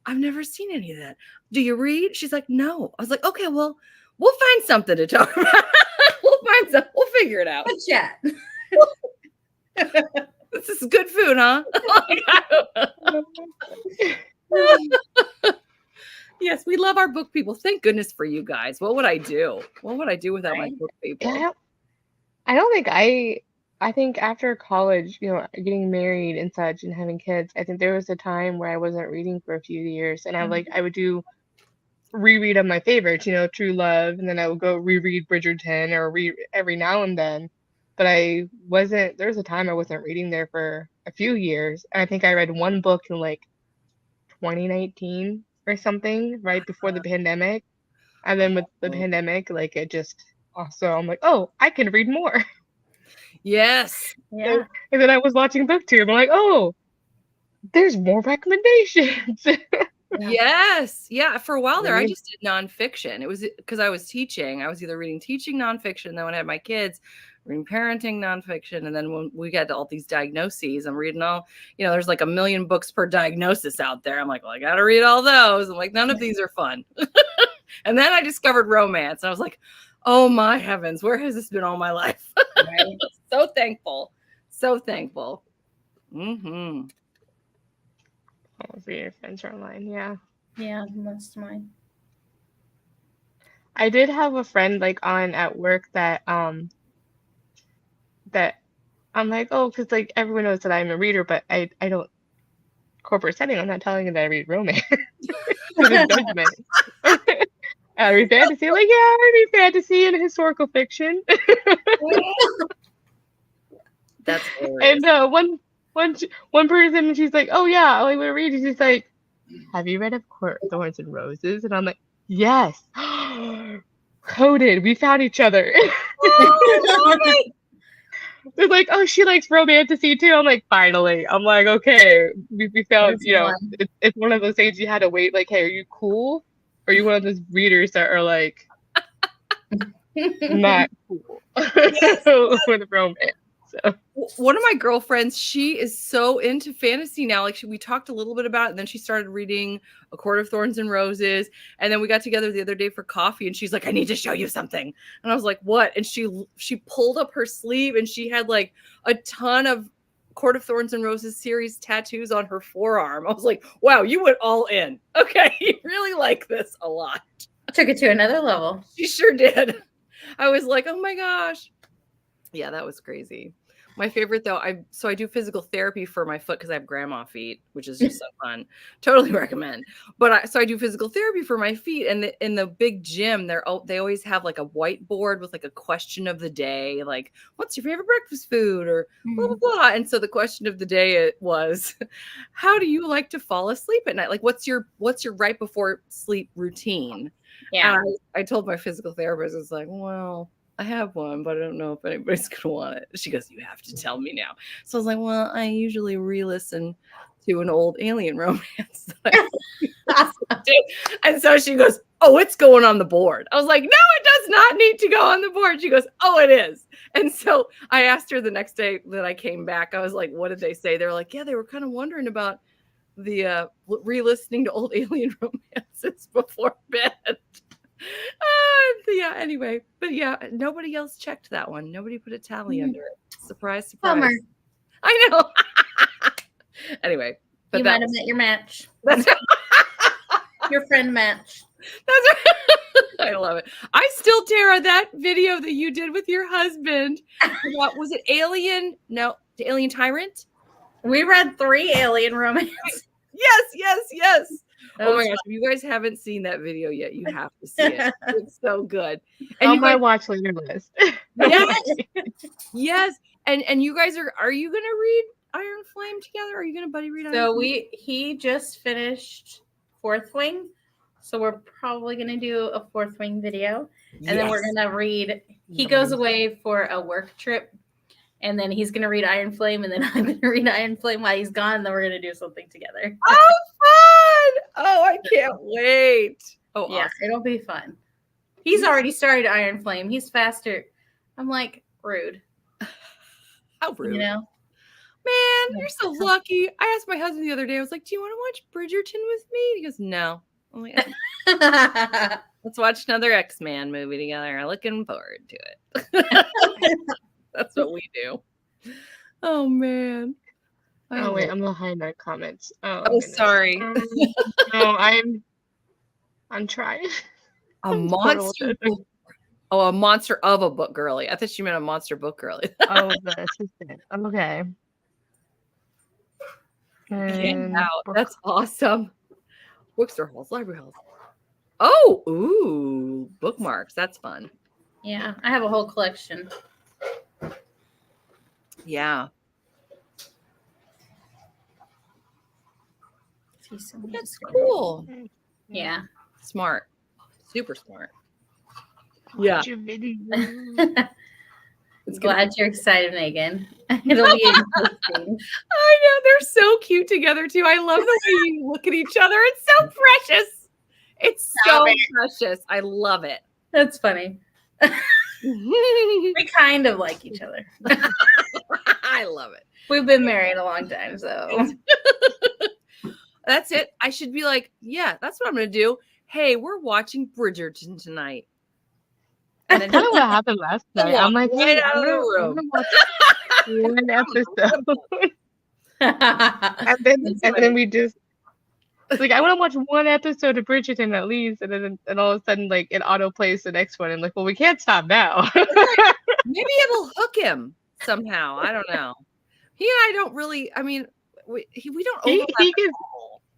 I've never seen any of that. Do you read? She's like, no. I was like, okay, well, we'll find something to talk about. We'll figure it out. Good chat. This is good food, huh? Yes, we love our book people. Thank goodness for you guys. What would I do? What would I do without my book people? Yeah, I don't think I think after college, getting married and such and having kids, I think there was a time where I wasn't reading for a few years, and I would do reread of my favorites, True Love, and then I would go reread Bridgerton or read every now and then. But there was a time I wasn't reading there for a few years. And I think I read one book in like 2019 or something, right before the pandemic. And then with the pandemic, like it just also, I'm like, oh, I can read more. Yes. Yeah. And then I was watching BookTube. I'm like, oh, there's more recommendations. Yes. Yeah. For a while there, I just did nonfiction. It was because I was teaching. I was either reading teaching nonfiction, then when I had my kids, reading parenting nonfiction. And then when we got to all these diagnoses, I'm reading all, there's like 1 million books per diagnosis out there. I'm like, well, I got to read all those. I'm like, none of these are fun. And then I discovered romance. And I was like, oh my heavens, where has this been all my life? Right. So thankful. So thankful. Mm-hmm. Oh, for your friends are online, yeah. Yeah, most of mine. I did have a friend like on at work that that I'm like, oh, because like everyone knows that I'm a reader, but I don't corporate setting. I'm not telling you that I read romance. Judgment. I read fantasy. I'm like, yeah, I read fantasy and historical fiction. That's hilarious. And one person, she's like, oh yeah, I like to read. And she's like, have you read Of Court Thorns and Roses? And I'm like, yes. Coded. We found each other. Oh, They're like, oh, she likes romantasy too. I'm like, finally. I'm like, okay, we found, it's one of those things you had to wait. Like, hey, are you cool? Or are you one of those readers that are like, not cool with romance? So. One of my girlfriends, she is so into fantasy now. Like we talked a little bit about it, and then she started reading A Court of Thorns and Roses. And then we got together the other day for coffee, and she's like, I need to show you something. And I was like, what? And she pulled up her sleeve, and she had like a ton of Court of Thorns and Roses series tattoos on her forearm. I was like, wow, you went all in. Okay, you really like this a lot. Took it to another level. She sure did. I was like, oh my gosh. Yeah, that was crazy. My favorite though, I do physical therapy for my foot because I have grandma feet, which is just so fun. Totally recommend. But I do physical therapy for my feet, and in the big gym, they always have like a whiteboard with like a question of the day, like what's your favorite breakfast food or blah blah blah. And so the question of the day was, how do you like to fall asleep at night? Like what's your right before sleep routine? Yeah. And I told my physical therapist, it's like, well, I have one, but I don't know if anybody's going to want it. She goes, you have to tell me now. So I was like, well, I usually re-listen to an old alien romance. And so she goes, oh, it's going on the board. I was like, no, it does not need to go on the board. She goes, oh, it is. And so I asked her the next day that I came back, I was like, what did they say? They were like, yeah, they were kind of wondering about the re-listening to old alien romances before bed. Yeah, anyway, but yeah, nobody else checked that one. Nobody put a tally under it. Surprise, surprise. Bummer. I know. Anyway, but you might have met your match. That's your friend match. That's right. I love it. I still, Tara, that video that you did with your husband. What was it? Alien? No, the Alien Tyrant. We read 3 alien romances. Yes. Oh my gosh, if you guys haven't seen that video yet, you have to see it. It's so good. And on my watch later list. Yes. Yes. And you guys are you gonna read Iron Flame together? Are you gonna buddy read Iron Flame? He just finished Fourth Wing. So we're probably gonna do a Fourth Wing video. And then we're gonna read he goes away for a work trip. And then he's gonna read Iron Flame, and then I'm gonna read Iron Flame while he's gone, and then we're gonna do something together. Oh, fun! Oh, I can't wait. Oh, yeah, awesome. It'll be fun. He's already started Iron Flame. He's faster. I'm like, rude. How rude. You know? Man, you're so lucky. I asked my husband the other day, I was like, do you want to watch Bridgerton with me? He goes, no. I'm like, let's watch another X-Man movie together. Looking forward to it. That's what we do. Oh man. Oh wait, I'm behind my comments. Oh sorry. No, I'm trying. A monster. A monster of a book girly. I thought she meant a monster book girly. Oh, the assistant. Okay. That's awesome. Bookstore halls, library halls. Oh, ooh, bookmarks. That's fun. Yeah, I have a whole collection. Yeah. That's cool. Yeah. Smart. Super smart. Yeah. Glad you're excited, Megan. It'll be interesting. I know. They're so cute together, too. I love the way you look at each other. It's so precious. It's so precious. I love it. That's funny. We kind of like each other. I love it. We've been married a long time, so. That's it. I should be like, yeah, that's what I'm going to do. Hey, we're watching Bridgerton tonight. And then kind of what happened last night. I'm like, right out of the room. One episode. and then we just like, I want to watch one episode of Bridgerton at least, and then all of a sudden, like, it auto plays the next one, and like, well, we can't stop now. Maybe it'll hook him somehow. I don't know. He and I don't really. I mean, we don't overlap he gets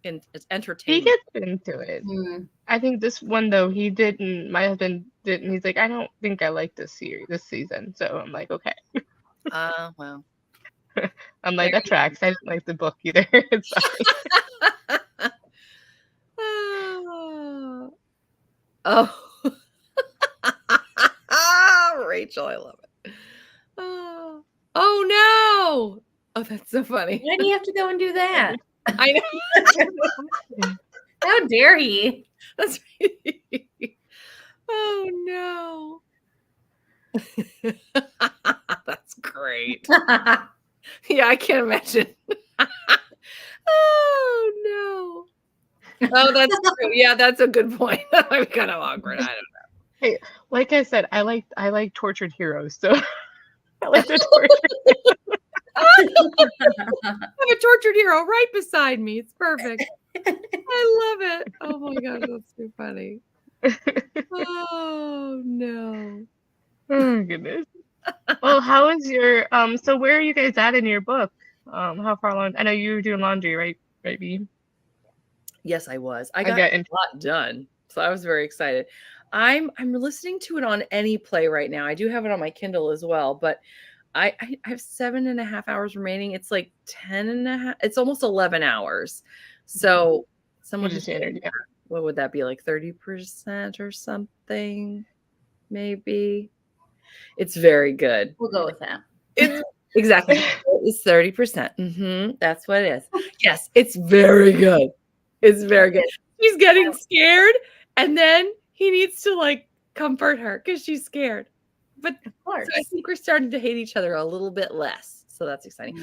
in entertainment. He gets into it. Mm. I think this one though, he didn't. My husband didn't. He's like, I don't think I like this season. So I'm like, okay. Well. I'm like, that tracks. I didn't like the book either. It's Oh. Rachel, I love it. Oh no. Oh, that's so funny. Why do you have to go and do that? I know. How dare he? That's right. Oh no. That's great. Yeah, I can't imagine. Oh no. Oh, that's true. Yeah, that's a good point. I'm kind of awkward. I don't know. Hey, like I said, I like tortured heroes, so I like the tortured. I have a tortured hero right beside me. It's perfect. I love it. Oh my gosh, that's so funny. Oh no. Oh goodness. Well, how is your so where are you guys at in your book? How far along? I know you were doing laundry, right, B? Yes, I was. I got a lot done. So I was very excited. I'm listening to it on Any Play right now. I do have it on my Kindle as well, but I have 7.5 hours remaining. It's like 10.5. It's almost 11 hours. So someone just what would that be, like 30% or something? Maybe. It's very good. We'll go with that. Exactly. It's 30%. That's what it is. Yes, it's very good. It's very good. She's getting scared, and then he needs to like comfort her because she's scared. But so I think we're starting to hate each other a little bit less. So that's exciting.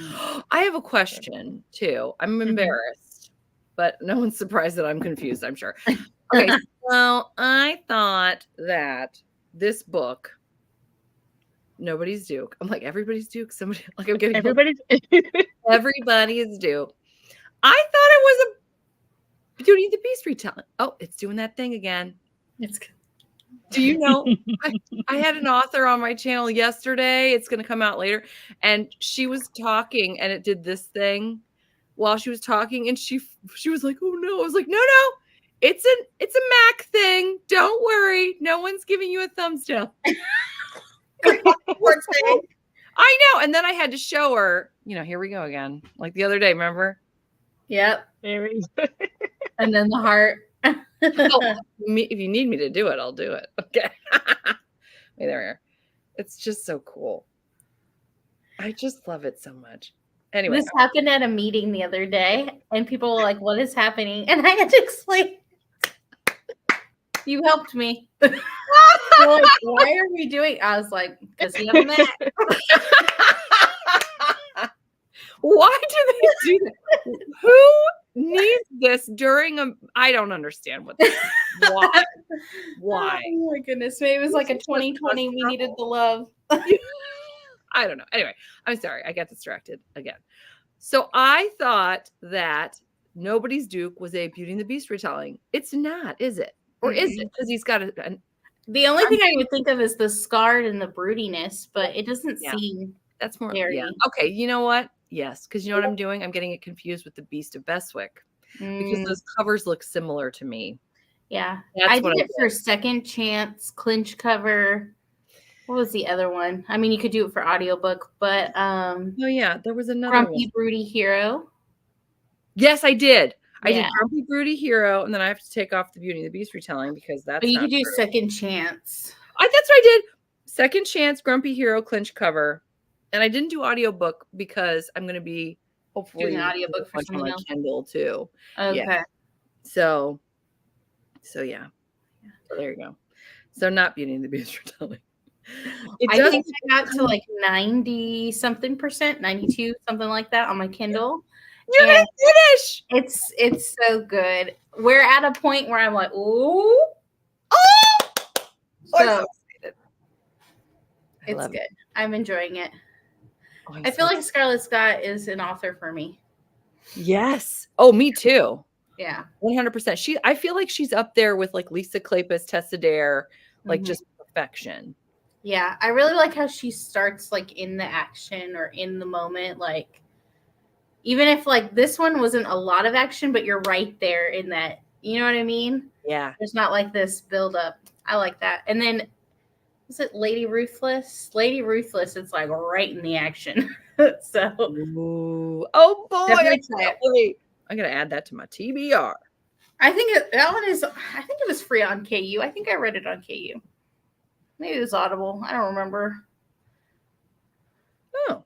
I have a question too. I'm embarrassed, but no one's surprised that I'm confused, I'm sure. Okay. Well, I thought that this book, Nobody's Duke. I'm like, everybody's Duke. Somebody like I'm getting everybody's Duke. I thought it was a Beauty and the Beast retelling. Oh, it's doing that thing again. It's good. Do you know? I had an author on my channel yesterday. It's going to come out later. And she was talking and it did this thing. while she was talking, and she was like, "Oh no!" I was like, "No, it's a Mac thing. Don't worry. No one's giving you a thumbs down." I know. And then I had to show her. Here we go again. Like the other day, remember? Yep. There we go. And then the heart. If you need me to do it, I'll do it. Okay. There we are. It's just so cool. I just love it so much. Anyway. This happened at a meeting the other day, and people were like, "What is happening?" And I had to explain. You helped me. Like, why are we doing? I was like, because we have a Mac. Why do they do that? Who needs this during I don't understand what this is. Why? Oh my goodness. Maybe it was like a 2020. We needed the love. I don't know. Anyway, I'm sorry. I got distracted again. So I thought that Nobody's Duke was a Beauty and the Beast retelling. It's not, is it? Or is it? Because he's got the only thing I would think of is the scarred and the broodiness, but it doesn't seem that's more scary. Yeah. Okay, you know what? Yes, because you know what I'm doing? I'm getting it confused with the Beast of Bestwick. Because those covers look similar to me. Yeah. I did it for Second Chance, clinch cover. What was the other one? I mean, you could do it for audiobook, but oh yeah, there was another Grumpy Broody Hero. Yes, I did. I did Grumpy Broody Hero, and then I have to take off the Beauty and the Beast retelling because that's. But you could do Second Chance. That's what I did. Second Chance, Grumpy Hero, clinch cover, and I didn't do audiobook because I'm going to be hopefully doing an audiobook for on my Kindle too. Okay. Yeah. So yeah. So there you go. So not Beauty and the Beast retelling. I think I got to like 90 something %, 92, something like that on my Kindle. You're gonna finish. It's so good. We're at a point where I'm like, ooh. So it's good. I'm enjoying it. I feel like Scarlett Scott is an author for me. Yes. Oh, me too. Yeah. 100%. I feel like she's up there with like Lisa Kleypas, Tessa Dare, like just perfection. Yeah. I really like how she starts like in the action or in the moment. Like, even if like this one wasn't a lot of action, but you're right there in that, you know what I mean? Yeah. There's not like this build up. I like that. And then is it Lady Ruthless? Lady Ruthless, it's like right in the action. So ooh. Oh boy. I'm gonna add that to my TBR. I think it was free on KU. I think I read it on KU. Maybe it was Audible. I don't remember. Oh.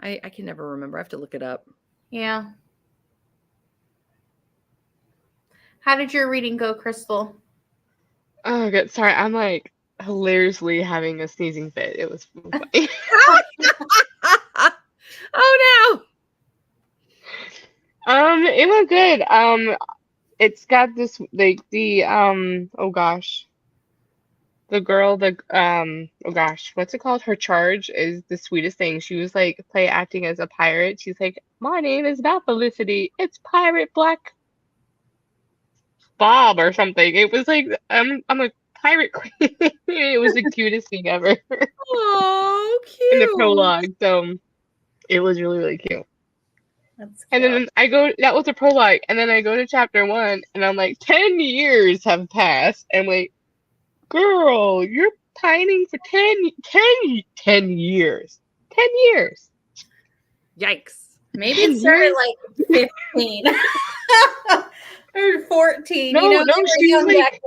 I can never remember. I have to look it up. Yeah. How did your reading go, Crystal? Oh, good. Sorry, I'm like hilariously having a sneezing fit. It was funny. Oh no. It went good. It's got this like oh gosh. The girl, oh gosh, what's it called? Her charge is the sweetest thing. She was like acting as a pirate. She's like, my name is not Felicity. It's Pirate Black Bob or something. It was like, I'm a pirate queen. It was the cutest thing ever. Oh, cute. In the prologue. So it was really, really cute. That's and then that was a prologue. And then I go to chapter 1 and I'm like, 10 years have passed. And like, girl, you're pining for 10 years. 10 years. Yikes. Maybe it started like 15 or 14. No, she's like,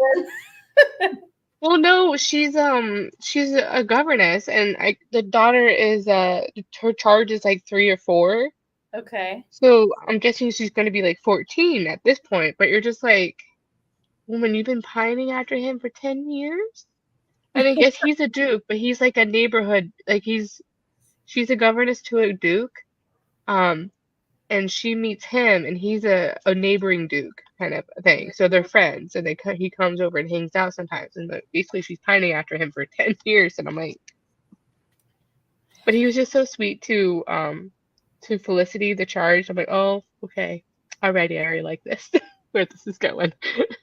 well, no, she's a governess, and the daughter is her charge is like 3 or 4. Okay. So I'm guessing she's going to be like 14 at this point. But you're just like, woman, you've been pining after him for 10 years? And I guess he's a duke, but he's like a neighborhood, like she's a governess to a duke. And she meets him, and he's a neighboring duke kind of thing. So they're friends, and he comes over and hangs out sometimes. And basically, she's pining after him for 10 years. And I'm like, but he was just so sweet to Felicity, the charge. I'm like, oh, okay, alrighty, I already like this. Where this is going.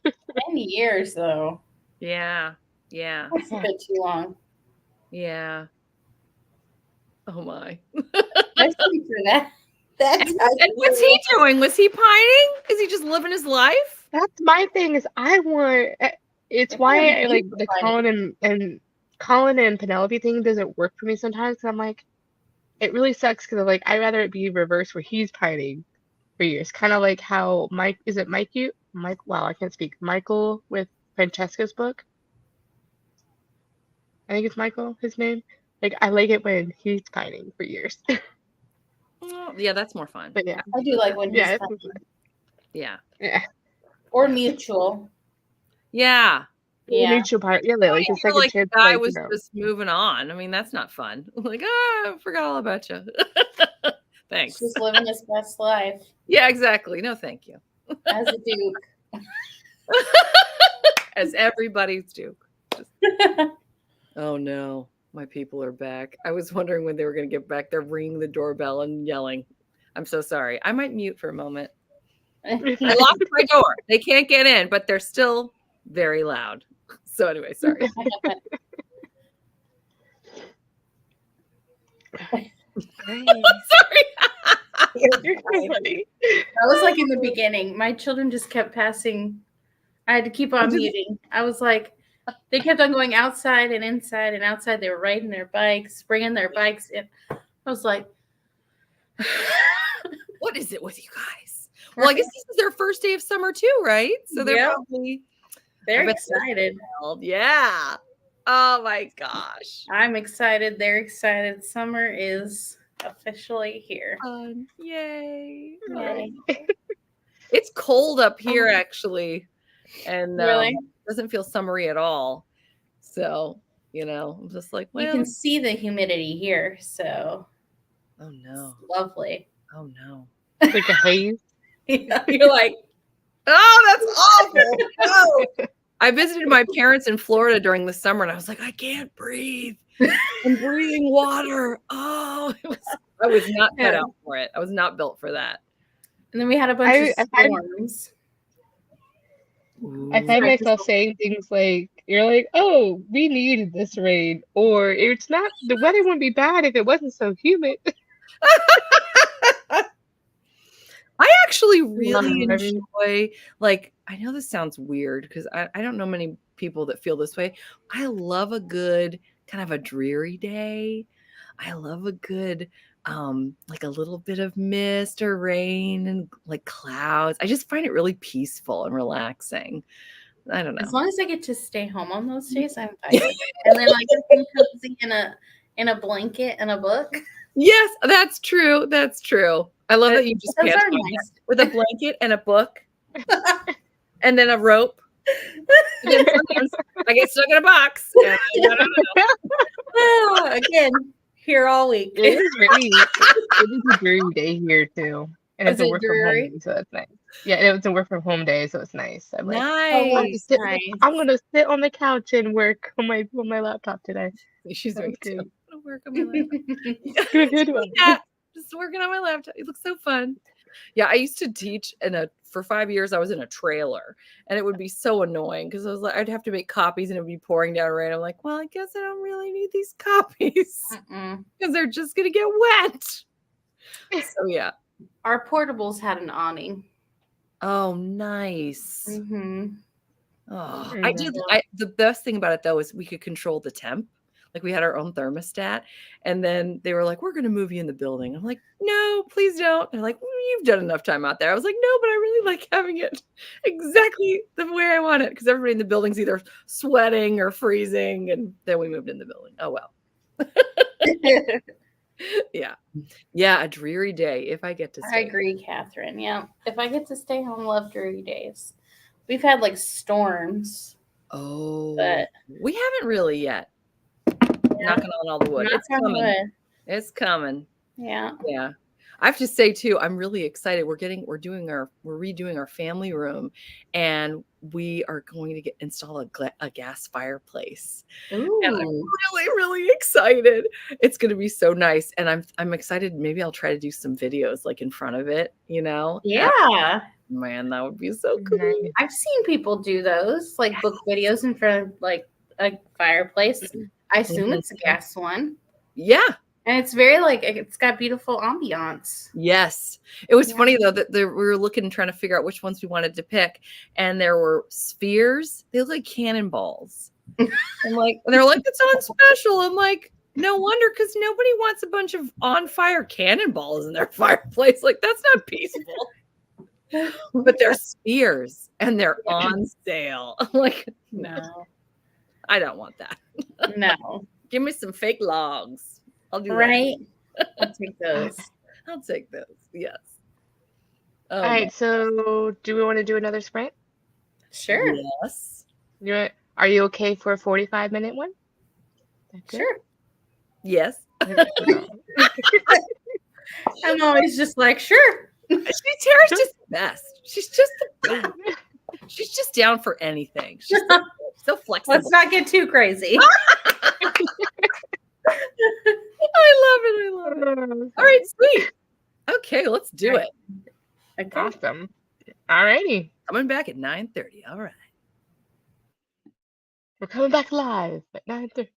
10 years though. Yeah. That's a bit too long. Yeah. Oh my. Let's see for that. That's And what's he doing? Was he pining? Is he just living his life? That's my thing. Is I want. It's why I like the Colin and Penelope thing doesn't work for me sometimes. Cause I'm like, it really sucks because like I'd rather it be reversed where he's pining for years. Kind of like how Mike is it Mike you Mike? Wow, I can't speak. Michael with Francesca's book. I think it's Michael. His name. Like I like it when he's pining for years. Oh, yeah, that's more fun. But yeah, I do like when he's yeah, fun. Yeah. yeah. Or mutual. Yeah. Yeah. Mutual part. Yeah, like the second Like chance. the guy Like, was just moving on. I mean, that's not fun. Like, I forgot all about you. Thanks. Just living his best life. Yeah, exactly. No, thank you. As a duke. As everybody's duke. Oh no, my people are back. I was wondering when they were going to get back. They're ringing the doorbell and yelling. I'm so sorry. I might mute for a moment. I locked my door. They can't get in, but they're still very loud. So anyway, sorry. Sorry. You're so funny. That was like in the beginning. My children just kept passing. I had to keep on muting. I was like, they kept on going outside and inside and outside. They were riding their bikes, bringing their bikes in. I was like, what is it with you guys? Well, I guess this is their first day of summer too, right? So they're probably they're excited. Yeah. Oh my gosh. I'm excited. They're excited. Summer is officially here. Fun. Yay. Yay. It's cold up here actually. And really? Doesn't feel summery at all. So, I'm just like, well, you can see the humidity here. So, oh no. It's lovely. Oh no. Like a haze. Yeah, you're like, oh, that's awful. No. I visited my parents in Florida during the summer and I was like, I can't breathe. I'm breathing water. Oh, I was not cut out for it. I was not built for that. And then we had a bunch of storms. I find myself saying things like, you're like, oh, we needed this rain. Or it's not, the weather wouldn't be bad if it wasn't so humid. I actually really enjoy, like, I know this sounds weird because I don't know many people that feel this way. I love a good kind of a dreary day. I love a good, like a little bit of mist or rain and like clouds. I just find it really peaceful and relaxing. I don't know. As long as I get to stay home on those days, I'm fine. And then like cozy in a blanket and a book. Yes, that's true. That's true. I love that you just nice. With a blanket and a book and then a rope. And then sometimes I get stuck in a box. Again, here all week. It is a dreary day here too. And it's a work from home day, so that's nice. Yeah, it was a work from home day, so it's nice. I'm like, nice. I'm gonna sit on the couch and work on my laptop today. She's doing good. I'm gonna work on my laptop. Yeah, just working on my laptop. It looks so fun. Yeah, I used to teach for 5 years. I was in a trailer, and it would be so annoying because I was like, I'd have to make copies, and it would be pouring down rain. I'm like, well, I guess I don't really need these copies because they're just gonna get wet. So yeah, our portables had an awning. Oh, nice. Mm-hmm. Oh, I did. The best thing about it though is we could control the temp. Like we had our own thermostat, and then they were like, "We're going to move you in the building." I'm like, "No, please don't." They're like, "You've done enough time out there." I was like, "No, but I really like having it exactly the way I want it," because everybody in the building's either sweating or freezing, and then we moved in the building. Oh well. Yeah, a dreary day if I get to stay. I agree, Catherine. Yeah, if I get to stay home, love dreary days. We've had like storms. Oh, but we haven't really yet. Knocking on all the wood. It's coming. It's coming. Yeah. Yeah. I have to say too, I'm really excited. We're redoing our family room, and we are going to install a gas fireplace. Ooh. And I'm really, really excited. It's going to be so nice, and I'm excited. Maybe I'll try to do some videos like in front of it. Yeah. Man, that would be so cool. I've seen people do those, like book videos in front of like a fireplace. I assume it's a gas one. Yeah. And it's very like it's got beautiful ambiance. Yes. It was funny though that we were looking trying to figure out which ones we wanted to pick, and there were spheres. They look like cannonballs. I'm like, they're like, it's on special. I'm like, no wonder, because nobody wants a bunch of on fire cannonballs in their fireplace. Like, that's not peaceful. But they're spheres and they're on sale. I'm like, No, I don't want that. no. Give me some fake logs. I'll do Right? I'll take those. I'll take those. Yes. All right. So, do we want to do another sprint? Sure. Yes. Are you okay for a 45-minute one? Sure. Yes. I'm always just like, sure. Tara's just the best. She's just the best. She's just down for anything. She's so flexible. Let's not get too crazy. I love it. All right, sweet. Okay, let's do it. Okay. Awesome. All righty. Coming back at 9:30. All right. We're coming back live at 9:30.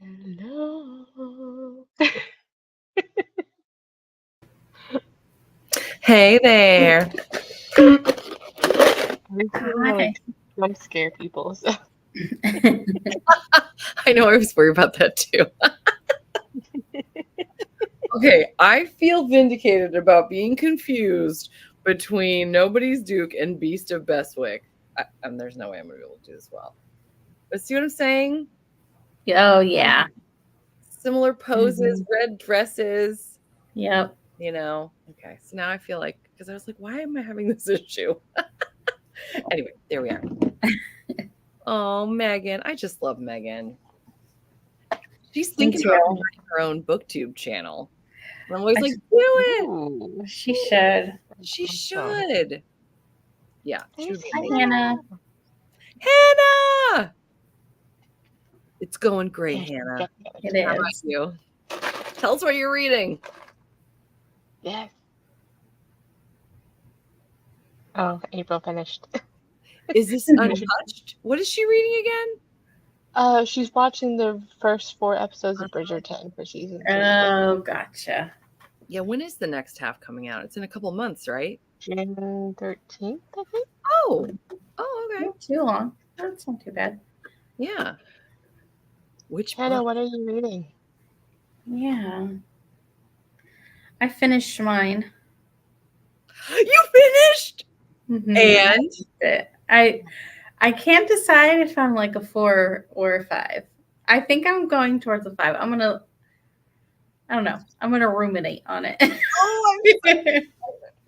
Hello. Hey there. I like jump scare people. So. I know, I was worried about that too. Okay, I feel vindicated about being confused between Nobody's Duke and Beast of Bestwick. And there's no way I'm going to be able to do this well. But see what I'm saying? Oh, yeah. Similar poses, red dresses. Yep. You know? Okay, so now I feel like, because I was like, why am I having this issue? Anyway, there we are. Oh, Megan. I just love Megan. She's thinking about starting her own booktube channel. And I'm always like, do it. Ooh. She should. She should. Yeah. Hi, Hannah. Hannah! It's going great, Hannah. It is. How about you? Tell us what you're reading. Yes. Oh, April finished. Is this Untouched? What is she reading again? She's watching the first 4 episodes of Bridgerton for season 2. Oh, gotcha. Yeah, when is the next half coming out? It's in a couple months, right? June 13th, I think. Oh, okay. Not too long. That's not too bad. Yeah. Which Hannah, book? what are you reading? Yeah. I finished mine. You finished? And I can't decide if I'm like a 4 or a 5. I think I'm going towards a 5. I don't know. I'm gonna ruminate on it.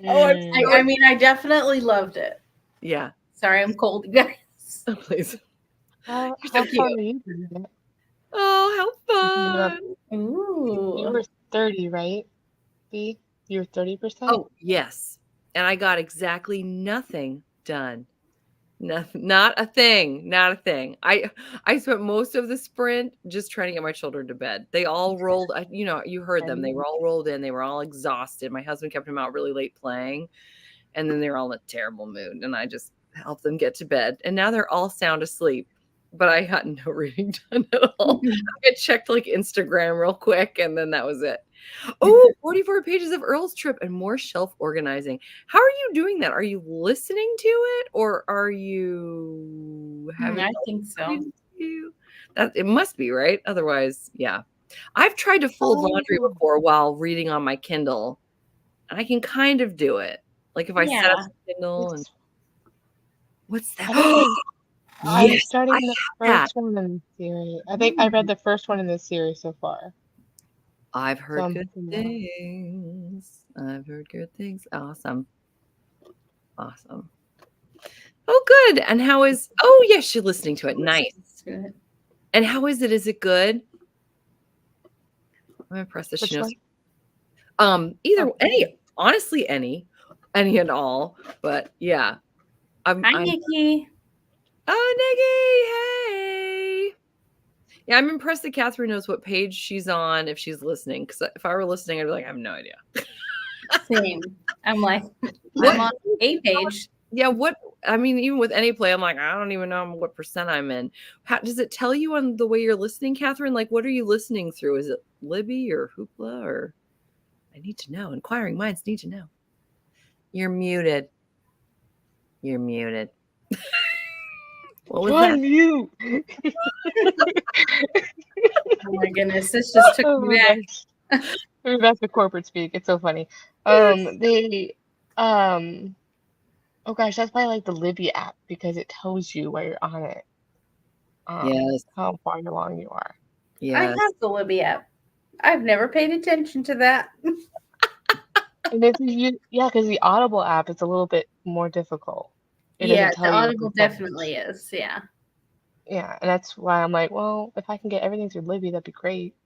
I mean, I definitely loved it. Yeah. Sorry, I'm cold, you guys. Oh, please. How so fun cute. are you doing it? Oh, how fun. Ooh. You were 30, right? B? You were 30%? Oh, yes. And I got exactly nothing done. Not a thing. Not a thing. I spent most of the sprint just trying to get my children to bed. They all rolled, you heard them. They were all rolled in. They were all exhausted. My husband kept them out really late playing. And then they're all in a terrible mood. And I just helped them get to bed. And now they're all sound asleep. But I got no reading done at all. I checked like Instagram real quick. And then that was it. Oh, 44 pages of Earl's Trip and more shelf organizing. How are you doing that? Are you listening to it or are you having I think so. It must be, right? Otherwise, yeah. I've tried to fold laundry before while reading on my Kindle. And I can kind of do it. Like if I set up the Kindle and what's that? I'm starting the first one in the series. I think I read the first one in the series so far. I've heard good things. I've heard good things. Awesome. Awesome. Oh, good. And how is, oh, yes, you're listening to it. Nice. And how is it? Is it good? I'm impressed that she knows. Honestly, any and all. But yeah. Hi, Nikki. Oh, Nikki. Hey. Yeah, I'm impressed that Catherine knows what page she's on if she's listening. Because if I were listening, I'd be like, I have no idea. Same. I'm like, I'm on a page. Yeah, even with any play, I'm like, I don't even know what percent I'm in. How does it tell you on the way you're listening, Catherine? Like, what are you listening through? Is it Libby or Hoopla or? I need to know. Inquiring minds need to know. You're muted. You're muted. What was that? Mute. Oh my goodness, this just took me back. We're back to corporate speak. It's so funny. Oh gosh, that's why I like the Libby app because it tells you while you're on it. Yes. How far along you are. Yeah. I have the Libby app. I've never paid attention to that. And because the Audible app is a little bit more difficult. The Audible definitely is. Yeah. Yeah, and that's why I'm like, well, if I can get everything through Libby, that'd be great.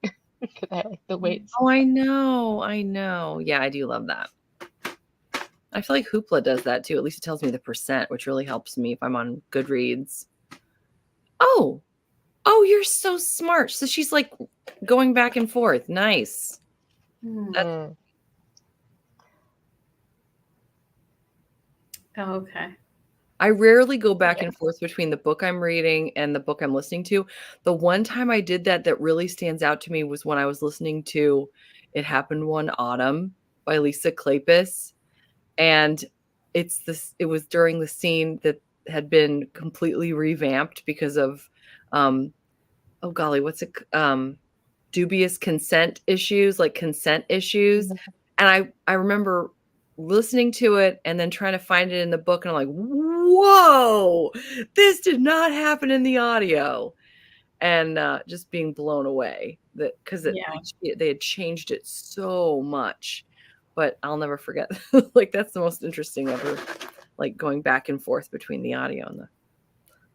Because I like the weights. Oh, I know. Yeah, I do love that. I feel like Hoopla does that too. At least it tells me the percent, which really helps me if I'm on Goodreads. Oh, you're so smart. So she's like going back and forth. Nice. Okay. I rarely go back and forth between the book I'm reading and the book I'm listening to. The one time I did that really stands out to me was when I was listening to It Happened One Autumn by Lisa Kleypas. And it was during the scene that had been completely revamped because of oh golly, what's it dubious consent issues, like consent issues. And I remember listening to it and then trying to find it in the book, and I'm like, whoa, this did not happen in the audio. And just being blown away that because they had changed it so much. But I'll never forget. Like, that's the most interesting ever, like going back and forth between the audio and the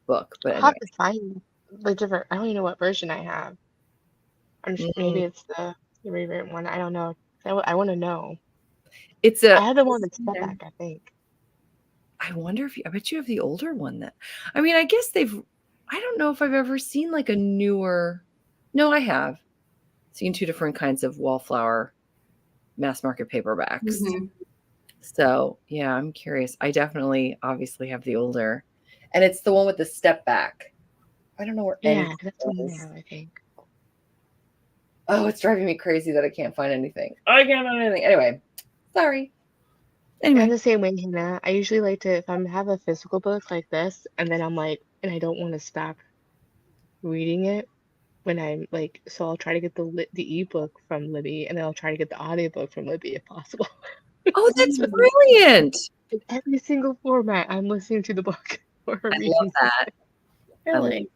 book. But I'll have to find the different. I don't even know what version I have. Maybe it's the rewritten one. I don't know. I want to know. I had the one that's step back, I think. I wonder if I bet you have the older one. That I mean, I guess I don't know if I've ever seen like a newer. No, I have seen two different kinds of Wallflower mass market paperbacks. So yeah, I'm curious. I definitely obviously have the older, and it's the one with the step back. I don't know where. Yeah, that's one now, I think. Oh, it's driving me crazy that I can't find anything. I can't find anything. Anyway, sorry. Anyway. I'm the same way, Hannah. I usually like to, if I have a physical book like this, and then I'm like, and I don't want to stop reading it when I'm like, so I'll try to get the ebook from Libby, and then I'll try to get the audiobook from Libby if possible. Oh, that's brilliant. In every single format, I'm listening to the book or reading. I love that. Really?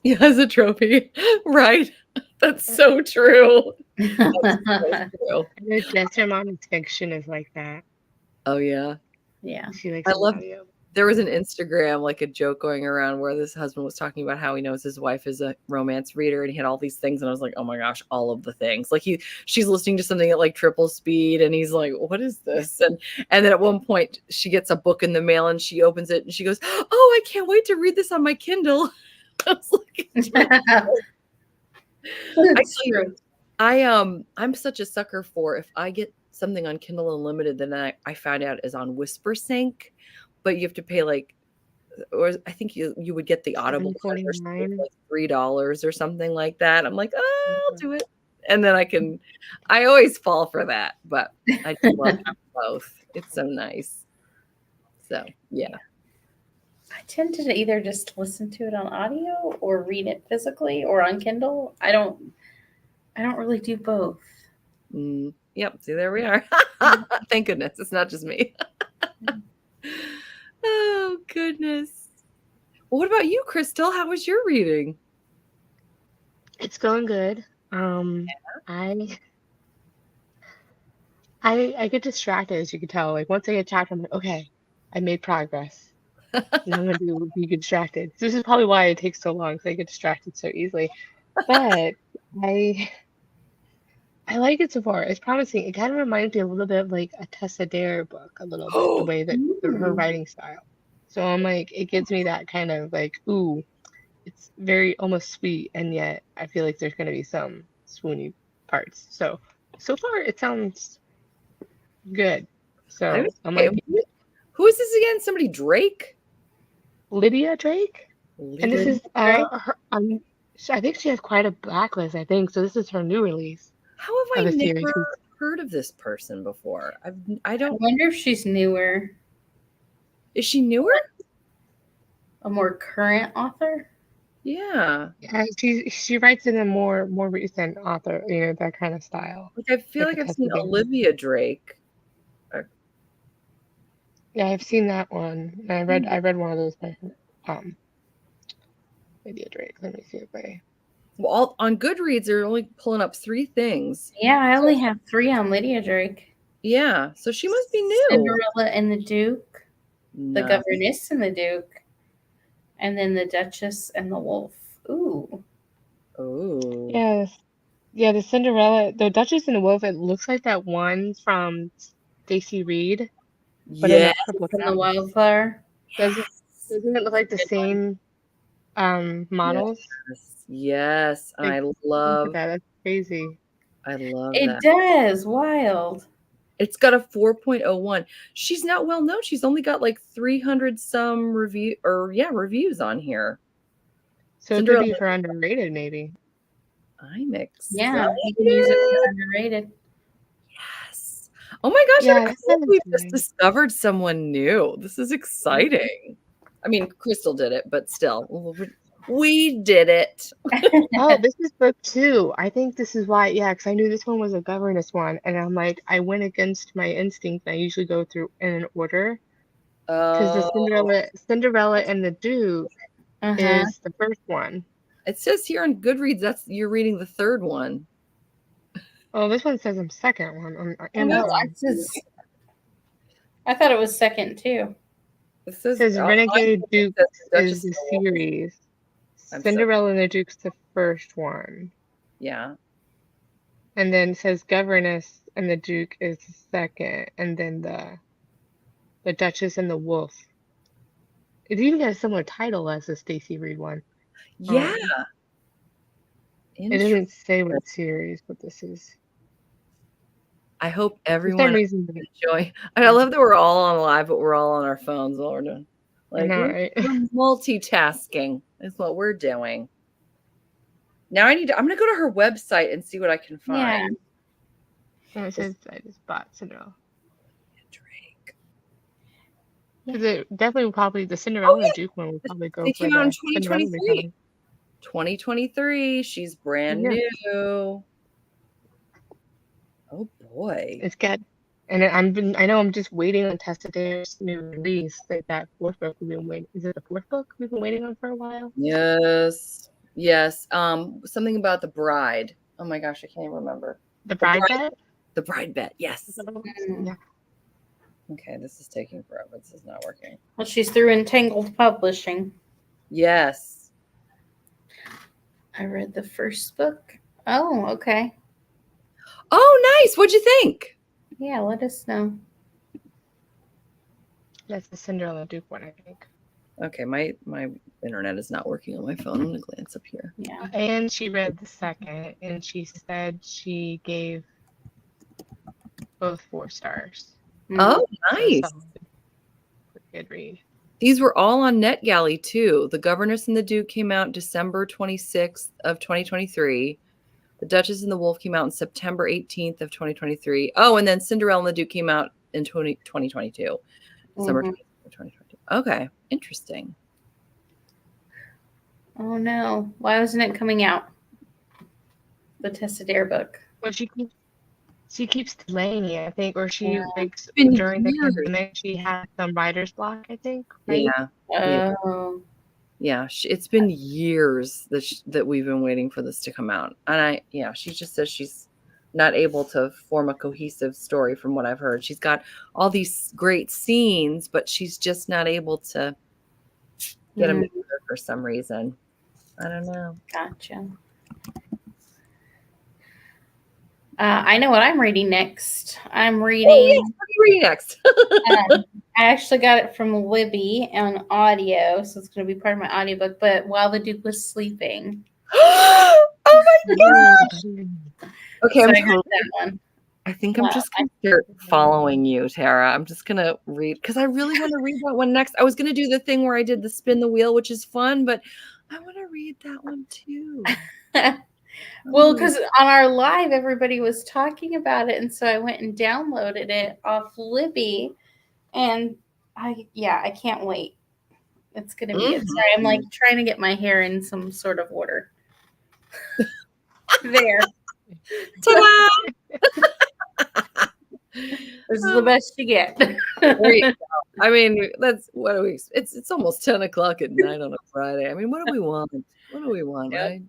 Yeah, as a trophy. Right. That's so true. That's so true. That's her mom's fiction is like that. Oh yeah. Yeah. She likes audio. There was an Instagram, like a joke going around where this husband was talking about how he knows his wife is a romance reader, and he had all these things, and I was like, oh my gosh, all of the things. Like she's listening to something at like triple speed, and he's like, what is this? And then at one point she gets a book in the mail and she opens it and she goes, oh, I can't wait to read this on my Kindle. I was like, I'm such a sucker for if I get something on Kindle Unlimited, then I found out is on WhisperSync, but you have to pay like, or I think you would get the Audible for like $3 or something like that. I'm like, oh, I'll do it, and then I always fall for that, but I do love both. It's so nice. So yeah. I tend to either just listen to it on audio or read it physically or on Kindle. I don't really do both. Yep. See, there we are. Thank goodness. It's not just me. Oh, goodness. Well, what about you, Crystal? How was your reading? It's going good. I get distracted, as you can tell. Like, once I get chapter, I'm like, okay, I made progress. And I'm going to be distracted. So this is probably why it takes so long, because I get distracted so easily. But I like it so far. It's promising. It kind of reminds me a little bit of like a Tessa Dare book, a little bit, the way that her writing style. So I'm like, it gives me that kind of like, ooh, it's very almost sweet, and yet I feel like there's going to be some swoony parts. So far it sounds good. So I'm like, who is this again? Somebody Drake? Lydia Drake? And this is her, I think she has quite a backlist, I think. So this is her new release. How have I never heard of this person before? I wonder if she's newer. Is she newer? A more current author? Yeah. She writes in a more recent author, that kind of style. Like, I feel like I've seen Olivia Drake. Yeah, I've seen that one. I read one of those by Lydia Drake. Let me see if I. Well, on Goodreads, they're only pulling up 3 things. Yeah, I only have 3 on Lydia Drake. Yeah, so she must be new. Cinderella and the Duke, the Governess and the Duke, and then the Duchess and the Wolf. Ooh. Yes. Yeah, the Cinderella, the Duchess and the Wolf. It looks like that one from Stacey Reed. But in the Wildflower. Doesn't it look like the same models? Yes. I love that. That's crazy. I love it. That. It does. Wild. It's got a 4.01. She's not well known. She's only got like 300 some reviews on here. So it could be for underrated, maybe. I'm excited. Yeah, you can use it for underrated. Yes. Oh my gosh, Yeah, I can't believe we just discovered someone new. This is exciting. I mean, Crystal did it, but still, we did it. Oh, this is book 2. I think this is why, because I knew this one was a governess one, and I'm like, I went against my instinct. I usually go through in an order. Because the Cinderella and the Duke is the first one. It says here on Goodreads you're reading the third one. Oh, this one says I'm second one on No, I thought it was second too. It says Renegade Duke is the series. Cinderella and the Duke's the first one. Yeah. And then it says Governess and the Duke is the second. And then the Duchess and the Wolf. It even has a similar title as the Stacey Reed one. Yeah. It doesn't say what series, but this is. I hope everyone enjoy. I love that we're all on live, but we're all on our phones while we're doing. Like, we're multitasking is what we're doing. Now I'm gonna go to her website and see what I can find. Yeah. It says I just bought Cinderella. Drake. Because it definitely probably the Cinderella and Duke one would probably go. They came out in 2023. 2023. She's brand new. Oh boy. It's got, and I know I'm just waiting on Testadair's new release. Like that fourth book we've been waiting. Is it the fourth book we've been waiting on for a while? Yes. Something about the bride. Oh my gosh, I can't even remember. The bride bet? The bride bet, yes. Yeah. Okay, this is taking forever. This is not working. Well, she's through Entangled Publishing. Yes. I read the first book. Oh, okay. Oh, nice. What'd you think? Yeah, let us know. That's the Cinderella Duke one, I think. Okay, my internet is not working on my phone. I'm gonna glance up here. Yeah. And she read the second, and she said she gave both 4 stars. Oh, nice. Good read. These were all on NetGalley too. The Governess and the Duke came out December 26th of 2023. The Duchess and the Wolf came out on September 18th of 2023. Oh, and then Cinderella and the Duke came out in 2022. December 2022. Okay, interesting. Oh no. Why wasn't it coming out? The Testadair book. Well, she keeps delaying it, I think, or she during the pandemic she had some writer's block, I think. Right? Yeah. Oh. Yeah, it's been years that we've been waiting for this to come out. And she just says she's not able to form a cohesive story from what I've heard. She's got all these great scenes, but she's just not able to get them together for some reason. I don't know. Gotcha. I know what I'm reading next. I'm reading. Oh, yes. What are you reading next? I actually got it from Libby on audio, so it's going to be part of my audiobook. But While the Duke Was Sleeping. Oh my gosh! Okay, so I got that one. I think I'm just going to start following you, Tara. I'm just going to read because I really want to read that one next. I was going to do the thing where I did the spin the wheel, which is fun, but I want to read that one too. Well, because on our live, everybody was talking about it, and so I went and downloaded it off Libby, and I can't wait. It's gonna be it. Sorry, I'm like trying to get my hair in some sort of order. There. Ta-da! This is the best you get. I mean, that's what do we? It's almost 10 o'clock at night on a Friday. I mean, what do we want? What do we want? Yep.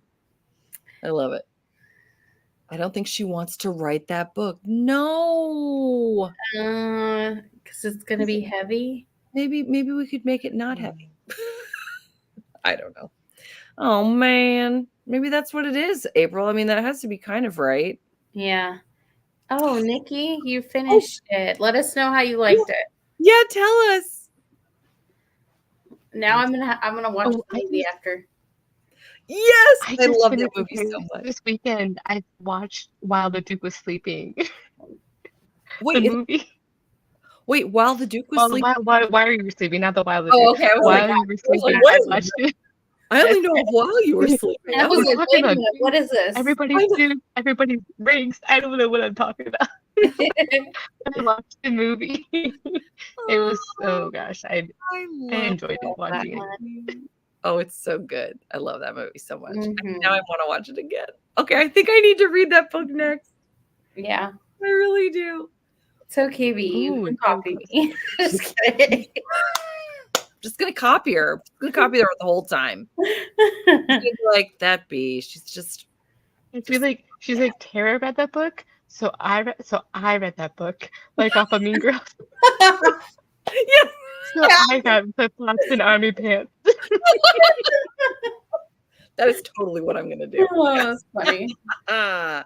I love it. I don't think she wants to write that book. No. Because it's going to be heavy. Maybe we could make it not heavy. I don't know. Oh, man. Maybe that's what it is, April. I mean, that has to be kind of right. Yeah. Oh, Nikki, you finished it. Let us know how you liked it. Yeah, tell us. Now I'm gonna watch the movie after. Yes, I love that movie so much. This weekend, I watched While the Duke Was Sleeping. Wait, movie. Wait, while the Duke was Well, sleeping. why are you sleeping? Not the while the Oh, Duke. okay. I was While like, you were sleeping, what I is watched it. I only know of while you were sleeping. I was We're like, talking wait a about minute, what is this? everybody's Duke, everybody's rings. I don't know what I'm talking about. I watched the movie. It was gosh, I enjoyed it watching it. Oh, it's so good. I love that movie so much. Mhm. Now I want to watch it again. Okay, I think I need to read that book next. Yeah. I really do. It's okay, B. You Ooh, can copy me. Just kidding. Just gonna copy her. I'm gonna copy her the whole time. She's like that B. She's just. She's like Tara read that book, so I read that book like off of Mean Girls. Yeah. So I got flip-flops and army pants. That is totally what I'm gonna do. Oh, that's funny. I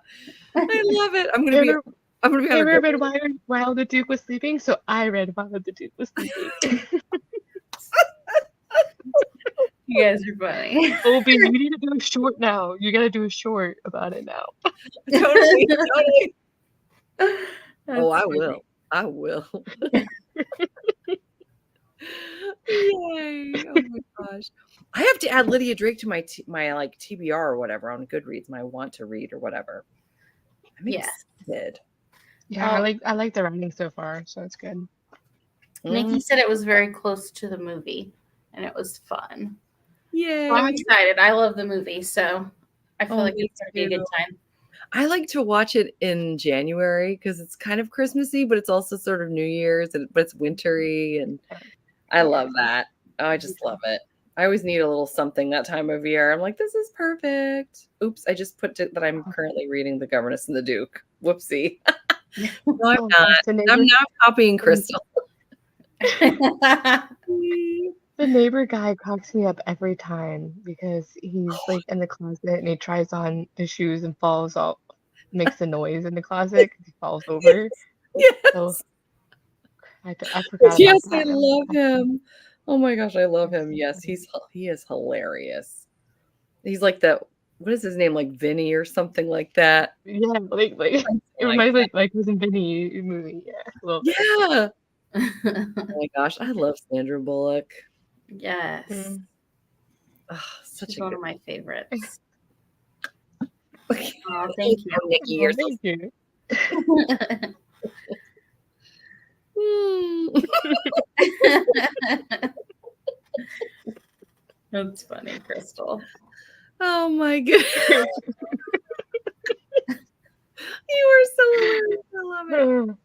love it. I'm gonna be on Tara a read while the Duke was sleeping, so I read while the Duke was sleeping. You guys are funny. Obi, you need to do a short now. You gotta do a short about it now. Totally. That's Oh, I funny. will. I will. Yay! Oh my gosh! I have to add Lydia Drake to my like TBR or whatever on Goodreads. My want to read or whatever. I'm Yeah. excited. Yeah, I like the writing so far, so it's good. Nikki said it was very close to the movie, and it was fun. Yay! So I'm excited. I love the movie, so I feel like me it's gonna be a good too. time. I like to watch it in January because it's kind of Christmassy, but it's also sort of New Year's, but it's wintry, and I love that. Oh, I just love it. I always need a little something that time of year. I'm like, this is perfect. Oops, I just put it that I'm currently reading The Governess and the Duke. Whoopsie. No, I'm not. I'm not copying Crystal. The neighbor guy cracks me up every time because he's like in the closet and he tries on the shoes and falls off, makes a noise in the closet because he falls over. Yes. So I forgot Yes, about that. I love him. Oh my gosh, I love him. Yes, he is hilarious. He's like what is his name? Like Vinny or something like that. Yeah, like it reminds me like Cousin Vinny movie. Yeah. Yeah. Oh my gosh, I love Sandra Bullock. Yes. Oh, such She's a one good of my favorites. Oh, Oh, thank you. Nikki, you're so Thank you. That's funny, Crystal. Oh my goodness. You are so hilarious. I love it.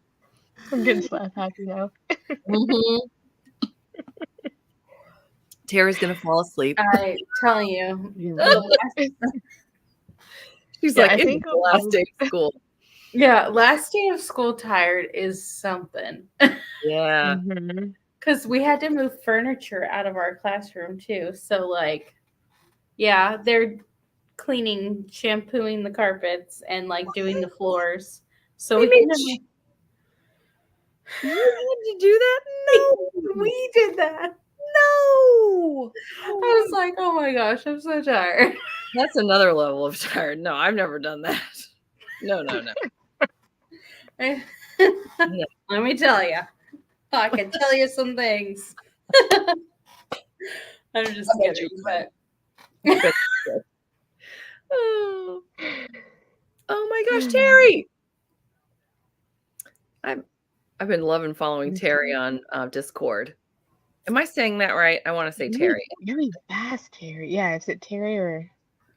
I'm getting slap happy now. Tara's gonna fall asleep. I tell you. She's Yeah, like, I it's think the last day of school. Yeah, last day of school tired is something. Yeah. Because we had to move furniture out of our classroom too. So like, yeah, they're cleaning, shampooing the carpets and like doing the floors. So They we made You had to do that? No. we did that. No. I was like, oh my gosh, I'm so tired. That's another level of tired. No, I've never done that. No. Let me tell you. I can tell you some things. I'm just kidding, but oh my gosh, Terry! I've been loving following Terry on Discord. Am I saying that right? I want to say Terry. You're fast, Terry. Yeah, is it Terry or?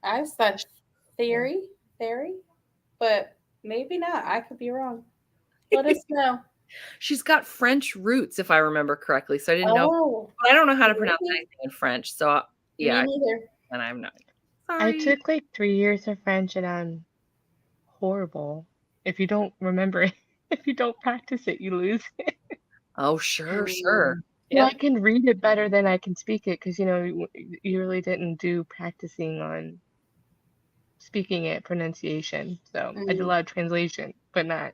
I was such theory, but maybe not. I could be wrong. Let us know. She's got French roots, if I remember correctly. So I didn't know. But I don't know how to pronounce anything in French. So yeah. Me neither. And I'm not. Sorry. I took like 3 years of French and I'm horrible. If you don't remember it, if you don't practice it, you lose it. Oh, sure. Well, I can read it better than I can speak it because, you really didn't do practicing on speaking it, pronunciation. So I did a lot of translation, but not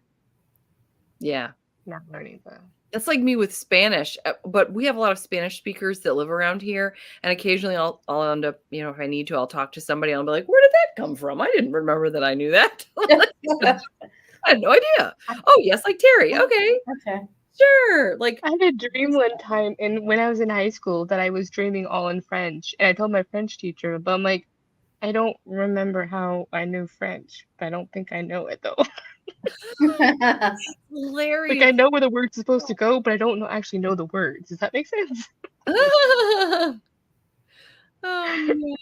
learning though. That's like me with Spanish, but we have a lot of Spanish speakers that live around here, and occasionally I'll end up, if I need to, I'll talk to somebody and I'll be like, where did that come from? I didn't remember that I knew that. I had no idea. Oh, yes, like Terry. Okay. Okay. Sure. Like, I had a dream one time, and when I was in high school, that I was dreaming all in French, and I told my French teacher, but I'm like, I don't remember how I knew French, but I don't think I know it though. hilarious. Like I know where the words are supposed to go, but I don't actually know the words. Does that make sense? Oh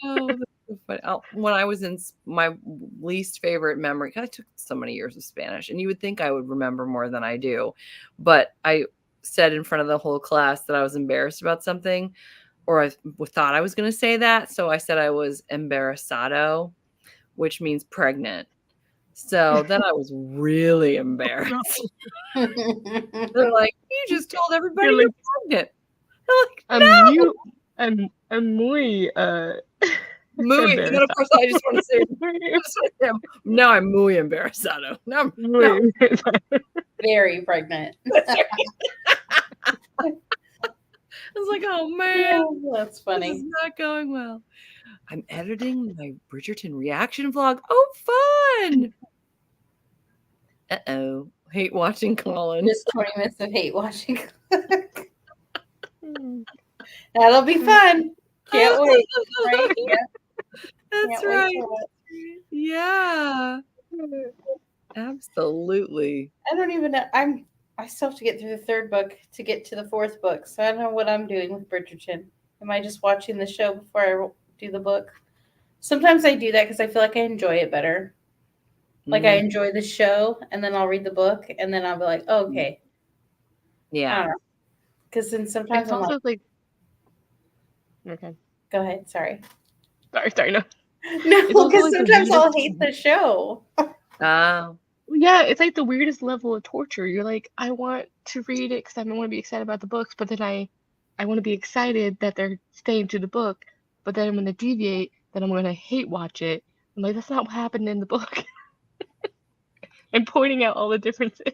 no. That's so funny. When I was in my least favorite memory, 'cause I took so many years of Spanish, and you would think I would remember more than I do, but I said in front of the whole class that I was embarrassed about something, or I thought I was going to say that, so I said I was embarazado, which means pregnant. So then I was really embarrassed. They're like, "You just told everybody you're pregnant." I'm like, I'm muy muy. And then of course I just want to say, now I'm muy embarazado. Now I'm very pregnant. I was like, oh man, that's funny. This is not going well. I'm editing my Bridgerton reaction vlog. Oh, fun. Uh-oh. Hate watching Colin. Just 20 minutes of hate watching. That'll be fun. Can't wait. Right? Yeah. That's right. Yeah. Absolutely. I don't even know. I still have to get through the third book to get to the fourth book. So I don't know what I'm doing with Bridgerton. Am I just watching the show before I do the book? Sometimes I do that because I feel like I enjoy it better. Like I enjoy the show, and then I'll read the book, and then I'll be like, oh, okay. Yeah. Because then sometimes it's I'm also like okay. Go ahead. Sorry. Sorry, no. No, because sometimes I'll hate the show. Oh. Yeah, it's like the weirdest level of torture. You're like, I want to read it because I want to be excited about the books, but then I want to be excited that they're staying to the book, but then I'm going to deviate, then I'm going to hate watch it. I'm like, that's not what happened in the book. And pointing out all the differences.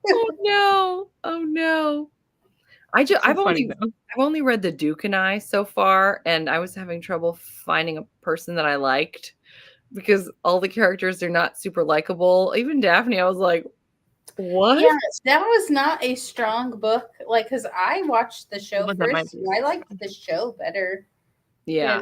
Oh no! Oh no! I've only read The Duke and I so far, and I was having trouble finding a person that I liked because all the characters are not super likable. Even Daphne, I was like, what? Yeah, that was not a strong book. Like, because I watched the show first, and I liked the show better. Yeah.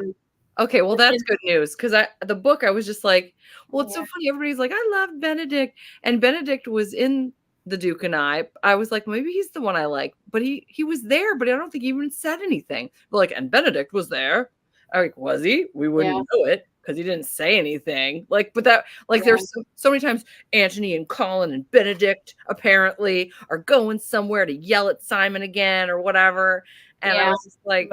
Okay, well that's good news because the book I was just like, well, it's so funny. Everybody's like, I love Benedict, and Benedict was in The Duke and I was like, maybe he's the one I like, but he was there, but I don't think he even said anything. But like, and Benedict was there. I'm like, was he? We wouldn't know it because he didn't say anything. Like, but that there's so many times Anthony and Colin and Benedict apparently are going somewhere to yell at Simon again or whatever, and I was just like.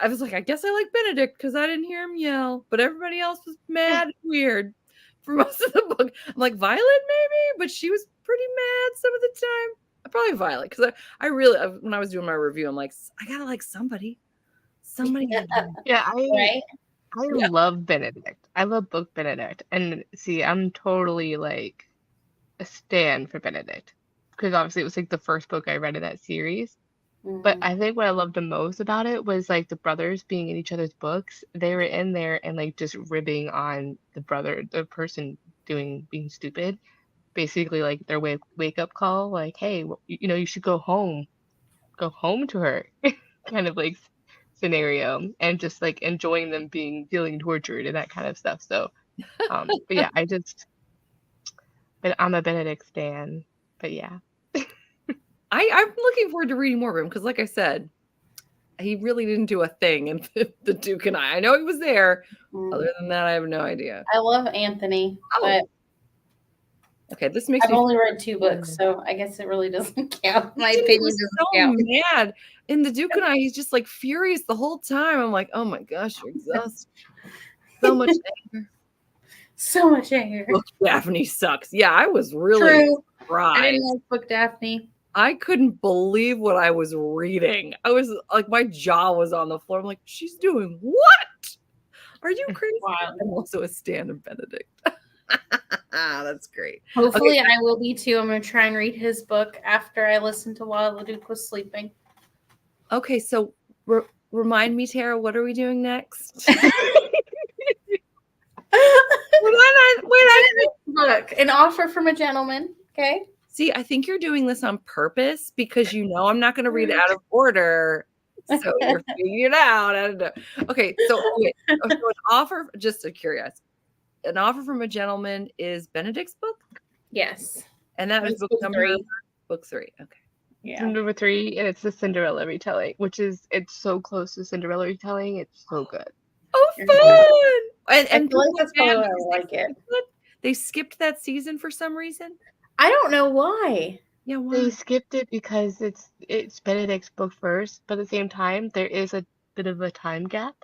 I was like, I guess I like Benedict because I didn't hear him yell, but everybody else was mad and weird for most of the book. I'm like, Violet maybe, but she was pretty mad some of the time. Probably Violet because I really, when I was doing my review, I'm like, I gotta like somebody. Yeah, I love Benedict. I love book Benedict, and see, I'm totally like a stan for Benedict because obviously it was like the first book I read in that series. But I think what I loved the most about it was like the brothers being in each other's books. They were in there and like just ribbing on the person being stupid. Basically, like their wake up call, like, hey, you should go home to her, kind of like scenario, and just like enjoying them feeling tortured and that kind of stuff. So, but yeah, but I'm a Benedict stan. But yeah. I'm looking forward to reading more of him because, like I said, he really didn't do a thing in The Duke and I. I know he was there. Other than that, I have no idea. I love Anthony, but okay, this makes I've only read 2 books, so I guess it really doesn't count. My opinion doesn't count. Mad in The Duke and I, he's just like furious the whole time. I'm like, oh my gosh, you're exhausted. So much anger. So much anger. Book Daphne sucks. Yeah, I was really surprised. I didn't like Book Daphne. I couldn't believe what I was reading. I was like, my jaw was on the floor. I'm like, she's doing what? Are you crazy? Wow. I'm also a stan of Benedict. That's great. Hopefully I will be too. I'm going to try and read his book after I listen to While the Duke Was Sleeping. Okay, so remind me, Tara, what are we doing next? Book. An offer from a gentleman. Okay. See, I think you're doing this on purpose because you know I'm not going to read it out of order. So you're figuring it out. I don't know. Okay, so an offer, just curious. An offer from a gentleman is Benedict's book? Yes. And that was book number 3. Book 3. Okay. Yeah. Number 3, and it's the Cinderella retelling, it's so close to Cinderella retelling. It's so good. Oh, fun! And I feel like that's probably why I like it. They skipped that season for some reason. I don't know why. Yeah, why? They skipped it because it's Benedict's book first, but at the same time, there is a bit of a time gap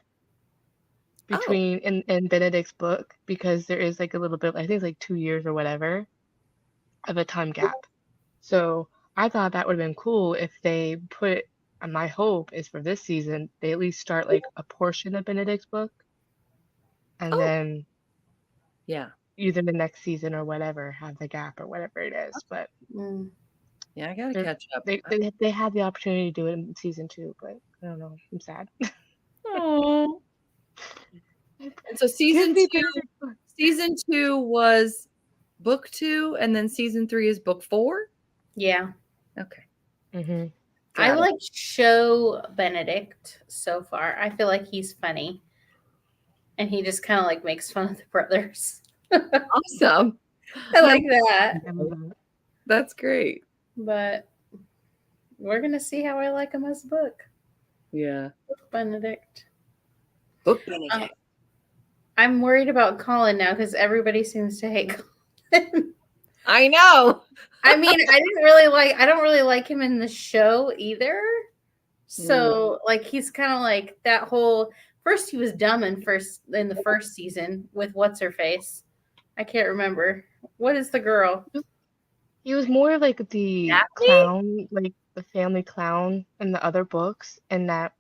between in Benedict's book, because there is like a little bit, I think it's like 2 years or whatever, of a time gap. So I thought that would have been cool if they put, my hope is for this season, they at least start like a portion of Benedict's book, and then either the next season or whatever have the gap or whatever it is. But yeah, I gotta catch up. They had the opportunity to do it in season 2, but I don't know. I'm sad. Oh. And so season 2 was book 2, and then season 3 is book 4. Yeah. Okay. Mm-hmm. I like show Benedict so far. I feel like he's funny, and he just kind of like makes fun of the brothers. Awesome. I like that. That's great. But we're gonna see how I like him as a book. Yeah. Book Benedict. Book Benedict. I'm worried about Colin now because everybody seems to hate Colin. I know. I mean, I don't really like him in the show either. So like he's kind of like that whole first he was dumb in the first season with what's her face. I can't remember. What is the girl? He was more like the clown, like the family clown in the other books, and that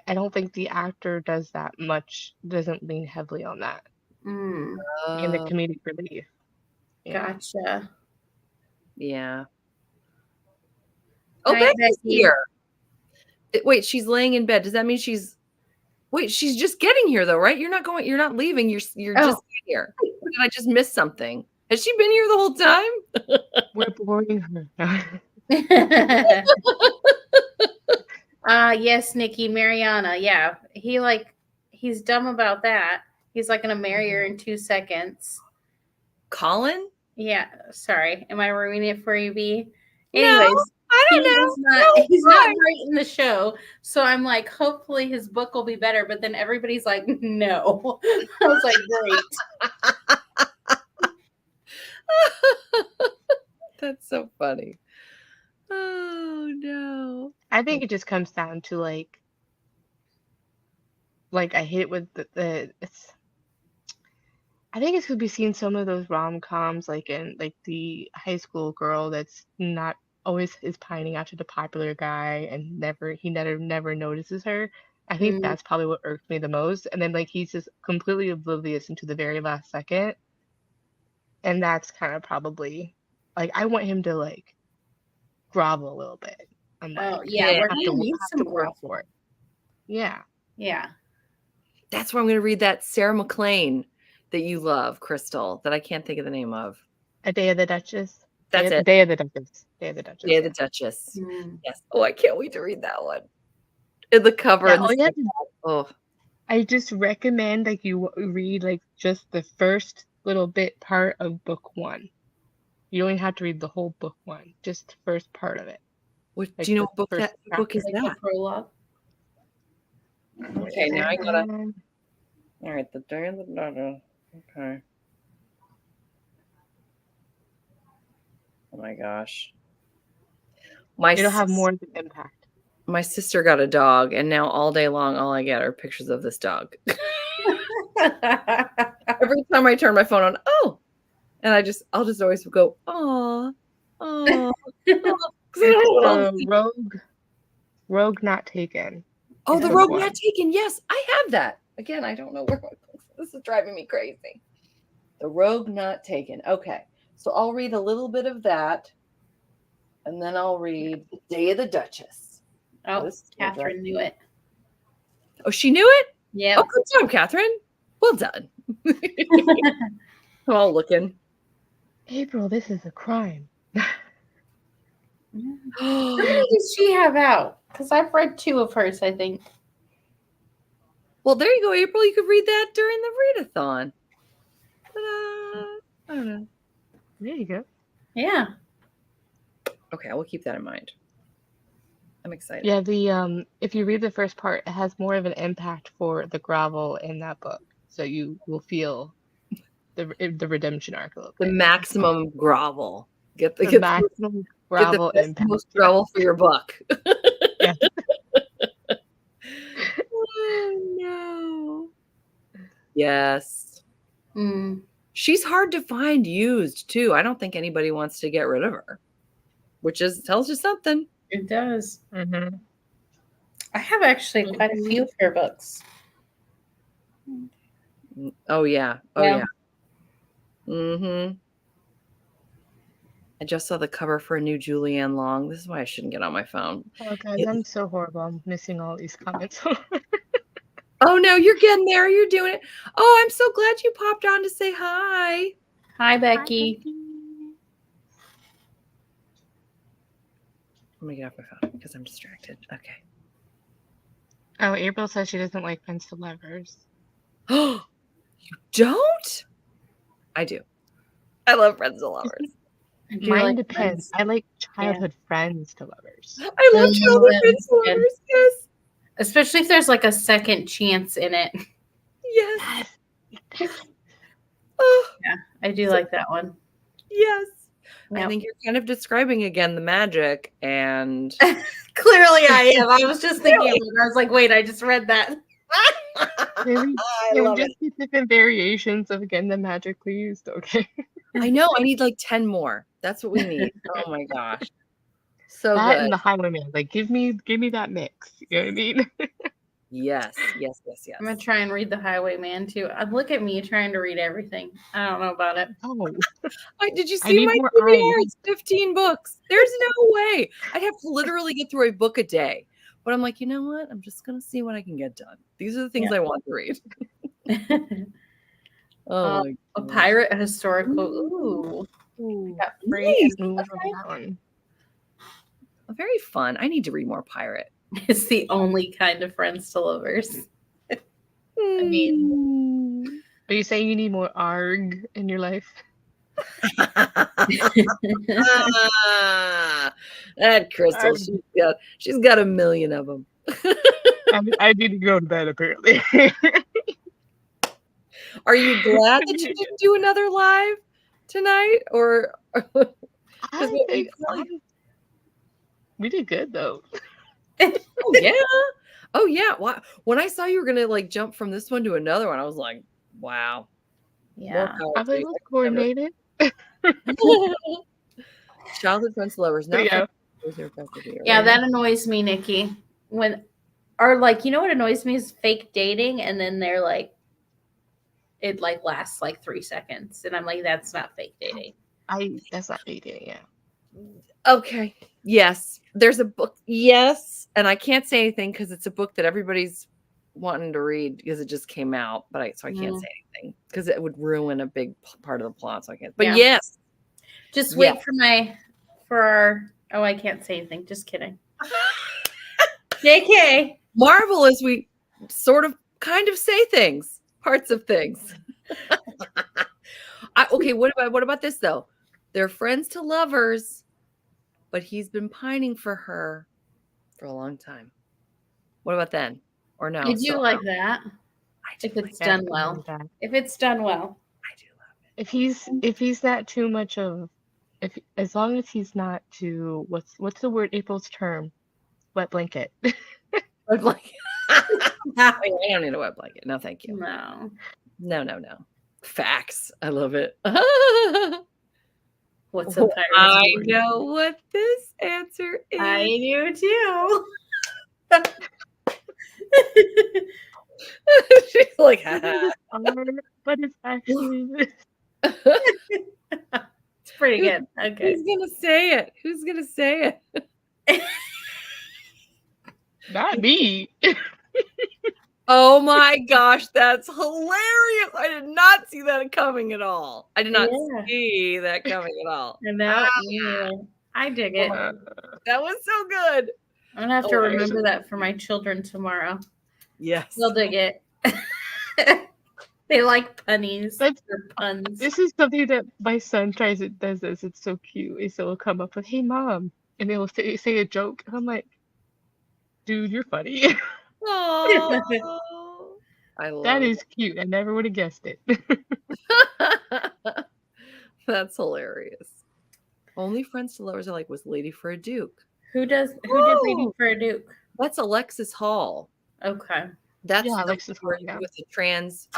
I don't think the actor does that much, doesn't lean heavily on that in the comedic relief. Yeah. Gotcha. Yeah. Oh, Becky's here. Wait, she's laying in bed. Does that mean she's just getting here though, right? You're not leaving. You're just here. Did I just miss something? Has she been here the whole time? We're boring her. Yes, Nikki, Mariana. Yeah. He's dumb about that. He's like gonna marry her in 2 seconds. Colin? Yeah, sorry. Am I ruining it for you, B? Anyways, no, I don't know. He's not great in the show. So I'm like, hopefully his book will be better. But then everybody's like, no. I was like, great. That's so funny. Oh no. I think it just comes down to like I hate it with I think it's because we've seen some of those rom-coms like in like the high school girl that's not always is pining after the popular guy and he never notices her. I think that's probably what irked me the most. And then like he's just completely oblivious into the very last second. And that's kind of probably like I want him to like grovel a little bit. I'm like, we're gonna need some work for it. Yeah. Yeah. That's where I'm gonna read that Sarah McLean that you love, Crystal, that I can't think of the name of. A Day of the Duchess. That's it. Day of the Duchess. Day of the Duchess. Day of the Duchess. Yes. Oh, I can't wait to read that one. In the cover. I just recommend like you read like just the first little bit part of book 1. You don't even have to read the whole book 1, just the first part of it. What do you know what book is that? Prologue. Okay, now I gotta. All right, the Day of the Duchess. Okay. Oh my gosh. It'll have more of an impact. My sister got a dog, and now all day long, all I get are pictures of this dog. Every time I turn my phone on, and I'll just always go, aw. Rogue Not Taken. Oh, the Rogue Not Taken. Yes, I have that. Again, I don't know where this is driving me crazy. The Rogue Not Taken. Okay, so I'll read a little bit of that, and then I'll read The Day of the Duchess. Oh, Catherine knew it. Oh, she knew it? Yeah. Oh, good job, Catherine. Well done. I'm all looking. April, this is a crime. How many does she have out? Because I've read 2 of hers, I think. Well, there you go, April. You could read that during the readathon. Ta-da! I don't know. There you go. Yeah. Okay, I will keep that in mind. I'm excited. Yeah, the if you read the first part, it has more of an impact for the gravel in that book, so you will feel the redemption arc a little The bit. maximum grovel. Get the maximum gravel get the impact. most gravel for your buck. Yeah. Oh no. Yes. Mm. She's hard to find used too. I don't think anybody wants to get rid of her, which tells you something. It does. Mm-hmm. I have actually quite a few of her books. Oh yeah. Oh Yeah. yeah. Mm-hmm. I just saw the cover for a new Julianne Long. This is why I shouldn't get on my phone. Oh guys, I'm so horrible. I'm missing all these comments. Oh no, you're getting there. You're doing it. Oh, I'm so glad you popped on to say hi. Hi, Becky. Let me get off my phone because I'm distracted. Okay. Oh, April says she doesn't like Friends to Lovers. Oh, you don't? I do. I love Friends to Lovers. Mine depends. I like childhood friends to lovers. I love childhood friends to lovers. Yes. Especially if there's like a second chance in it. Yes. Oh, Yeah, I do like that one. yes. Yep. I think you're kind of describing again the magic and Clearly I am. I was just thinking of it. I was like, wait, I just read that. Maybe I love just it. different variations of again the magic, please. Okay. I know. I need like 10 more. That's what we need. Oh my gosh. So that good. and the Highwayman. Like give me that mix. You know what I mean? Yes. I'm gonna try and read The Highwayman too. Look at me trying to read everything. I don't know about it. Oh. Did you I see need my more TBR? eyes. It's 15 books. There's no way. I'd have to literally get through a book a day. But I'm like, you know what? I'm just gonna see what I can get done. These are the things I want to read. Oh my A gosh. pirate historical. Ooh. Got free. Nice. Ooh, that one. Very fun. I need to read more pirate. It's the only kind of Friends to Lovers. I mean, Are you saying you need more ARG in your life? That Crystal, she's got a million of them. I need to go to bed apparently. Are you glad that you didn't do another live tonight, or we did good though. Oh yeah. When I saw you were gonna like jump from this one to another one, I was like, wow. yeah. I was coordinated. Childhood friends, lovers. No, yeah. Yeah, that annoys me, Nikki. When, or like, you know what annoys me is fake dating, and then they're like, it like lasts like 3 seconds, and I'm like, that's not fake dating. That's not fake dating. Yeah. Okay. Yes. There's a book. Yes. And I can't say anything because it's a book that everybody's wanting to read because it just came out. But I can't say anything because it would ruin a big part of the plot. So I can't. But yes. Just wait for our. Oh, I can't say anything. Just kidding. JK. Marvel is we sort of kind of say things, parts of things. Okay. What about this though? They're friends to lovers, but he's been pining for her for a long time. What about then? Or no? I do like that. If it's done well. If it's done well. I do love it. If he's not too much of, as long as he's not too, what's the word? April's term, wet blanket. Wet blanket. I don't need a wet blanket. No, thank you. No. Facts. I love it. What's up? I know what this answer is. I do too. She's like, but it's actually it's pretty good. Okay. Who's gonna say it? Not me. Oh my gosh, that's hilarious. I did not not see that coming at all. I did not see that coming at all. I dig it. That was so good. I'm gonna have to remember that for my children tomorrow. Yes. They'll dig it. They like punnies. Puns. This is something that my son does this. It's so cute. Is he'll come up with, "Hey mom," and they'll say a joke, and I'm like, "Dude, you're funny." Oh, I love that is cute. I never would have guessed it. That's hilarious. Only friends to lovers alike was Lady for a Duke. Who did Lady for a Duke? That's Alexis Hall. Okay. That's Alexis Hall with a trans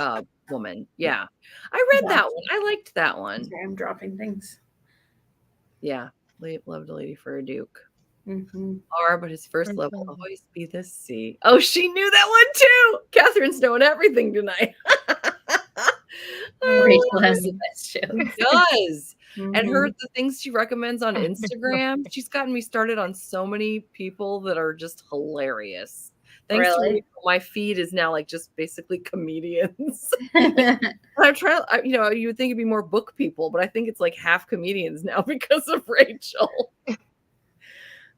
woman. Yeah. I read that one. I liked that one. Sorry, I'm dropping things. Yeah. Loved Lady for a Duke. Mm-hmm. But his first love will always be the sea. Oh, she knew that one too. Catherine's knowing everything tonight. Rachel has the best show. She does. Mm-hmm. And the things she recommends on Instagram, she's gotten me started on so many people that are just hilarious. Thanks to Rachel, my feed is now like just basically comedians. I'm trying, you would think it'd be more book people, but I think it's like half comedians now because of Rachel.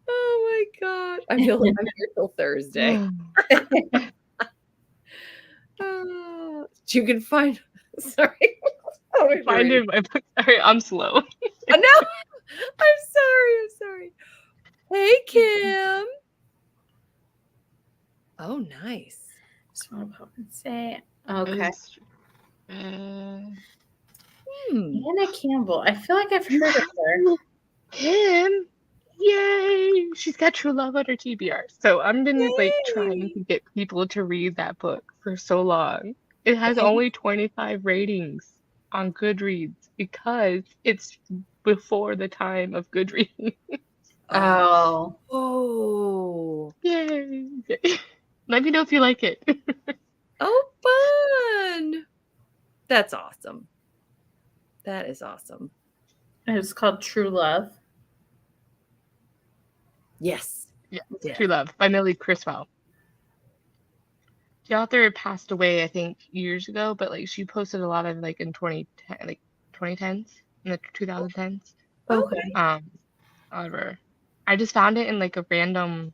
Oh my God. I'm here till Thursday. You can find, sorry. Find it in my book. Sorry, I'm slow. No, I'm sorry. Hey, Kim. Oh, nice. Just want to pop and say, okay. Anna Campbell. I feel like I've heard of her. Kim. Yay! She's got True Love on her TBR. So I've been trying to get people to read that book for so long. It has only 25 ratings on Goodreads because it's before the time of Goodreads. Oh. Yay! Let me know if you like it. Oh, fun! That's awesome. That is awesome. It's called True Love. Yes. Yeah. True Love by Millie Criswell. The author passed away, I think, years ago, but she posted a lot of in 2010s, in the 2010s. Okay. However, I just found it in a random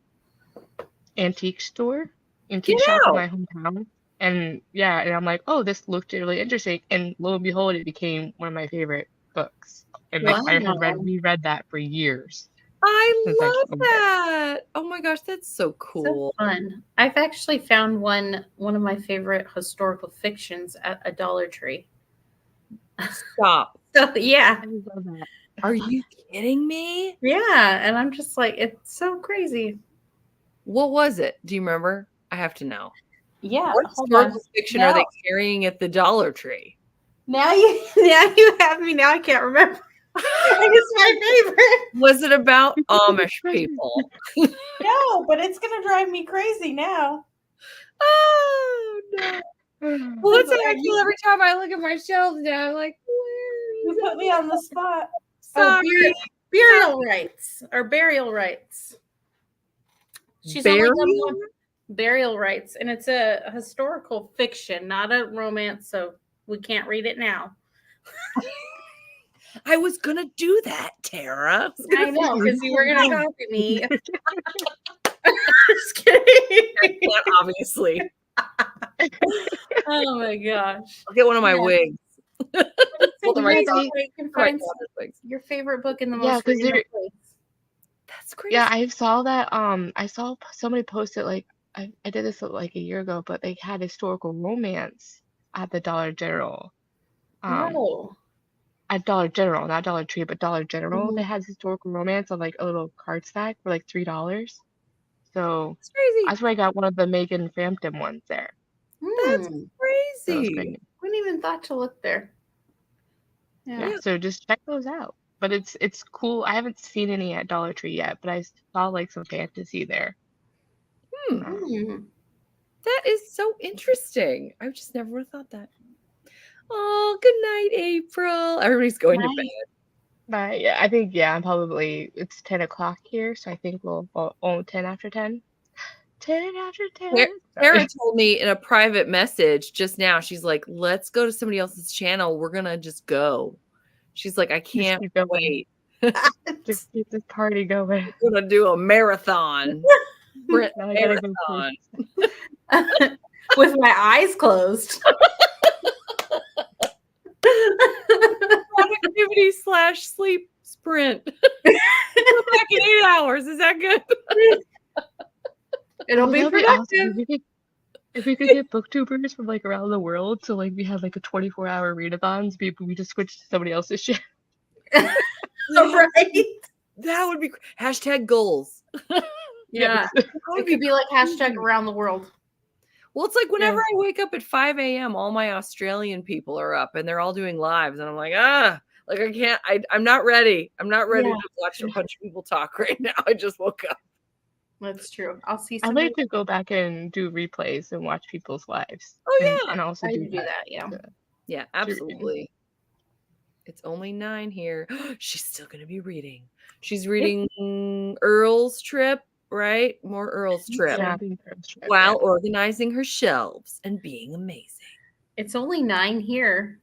antique shop in my hometown, and I'm like, oh, this looked really interesting, and lo and behold, it became one of my favorite books, and I have reread that for years. I love that. Oh my gosh, that's so cool. So fun. I've actually found one of my favorite historical fictions at a Dollar Tree. Stop. So yeah. I love that. Are you kidding me? Yeah, and I'm just like, it's so crazy. What was it? Do you remember? I have to know. Yeah. What historical fiction are they carrying at the Dollar Tree? Now you have me. Now I can't remember. It's my favorite. Was it about Amish people? No, but it's gonna drive me crazy now. Oh no! Well, that's how I feel every time I look at my shelves now. I'm like, where is you put me on the spot. Sorry. Burial rights. She's only done one. Burial rights, and it's a historical fiction, not a romance, so we can't read it now. I was gonna do that, Tara. I know, because you were gonna copy me. Just kidding. I can't, obviously. Oh my gosh! I'll get one of my wigs. Your favorite book in the most random place. That's crazy. Yeah, I saw that. I saw somebody post it I did this a year ago, but they had historical romance at the Dollar General. At Dollar General, not Dollar Tree, but Dollar General. They had historical romance on a little card stack for $3. So that's crazy. That's where I got one of the Megan Frampton ones there. That's crazy. I wouldn't even thought to look there. Yeah. So just check those out. But it's cool. I haven't seen any at Dollar Tree yet, but I saw some fantasy there. That is so interesting. I just never would have thought that. Oh, good night, April. Everybody's going to bed. But yeah, I think I'm probably it's 10 o'clock here, so I think we'll 10 after 10. 10 after 10. Tara told me in a private message just now, she's like, let's go to somebody else's channel. We're going to just go. She's like, I can't wait. Just keep this party going. We're going to do a marathon. Marathon. With my eyes closed. Productivity / sleep sprint. Back in 8 hours. Is that good? It'll be productive. Awesome. If we could get booktubers from like around the world, so like we have like a 24-hour readathons, we just switch to somebody else's shit. Right. That would be #goals. Yeah. It could be like #around the world. Well, it's like whenever I wake up at 5 a.m., all my Australian people are up and they're all doing lives. And I'm like, like I can't, I'm not ready. I'm not ready to watch a bunch of people talk right now. I just woke up. That's true. I'll see I'd like to go back and do replays and watch people's lives. Oh, yeah. And also do that. Yeah. Yeah, absolutely. It's only 9 here. She's still going to be reading. She's reading Earl's Trip, right? More Earl's Trip. Yeah. While organizing her shelves and being amazing. It's only 9 here.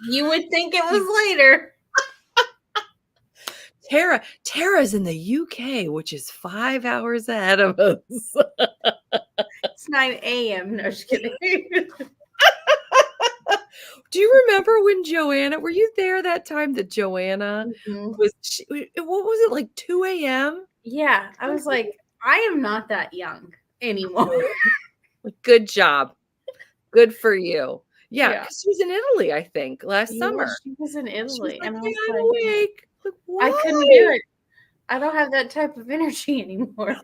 You would think it was later. Tara's in the UK, which is 5 hours ahead of us. It's 9 a.m. No, just kidding. Do you remember when Joanna, were you there that time that Joanna what was it, like 2 a.m.? Yeah, I was like, I am not that young anymore. Good job. Good for you. Yeah, because she was in Italy, I think, last summer. She was in Italy. Like, and I was I'm like, awake. I couldn't do it. I don't have that type of energy anymore.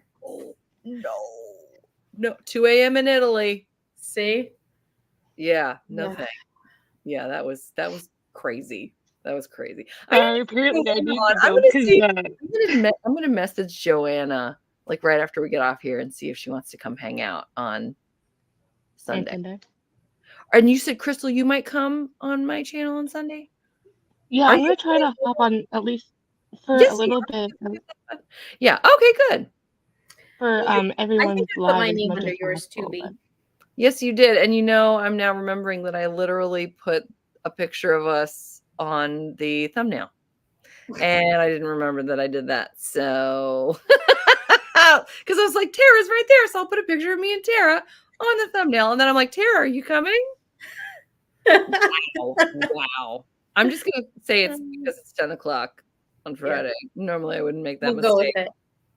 No, 2 a.m. in Italy. See? Yeah, no thanks. Yeah, that was crazy. That was crazy. Apparently I'm gonna message Joanna like right after we get off here and see if she wants to come hang out on Sunday. And you said, Crystal, you might come on my channel on Sunday? Yeah, I'm gonna try to hop on at least for a little bit. Yeah. Okay. Good. For everyone's live. Put my name under yours too, B. Yes, you did. And I'm now remembering that I literally put a picture of us on the thumbnail. And I didn't remember that I did that. So, because I was like, Tara's right there. So I'll put a picture of me and Tara on the thumbnail. And then I'm like, Tara, are you coming? Wow. I'm just going to say it's because it's 10 o'clock on Friday. Yeah. Normally I wouldn't make that mistake. Go with it.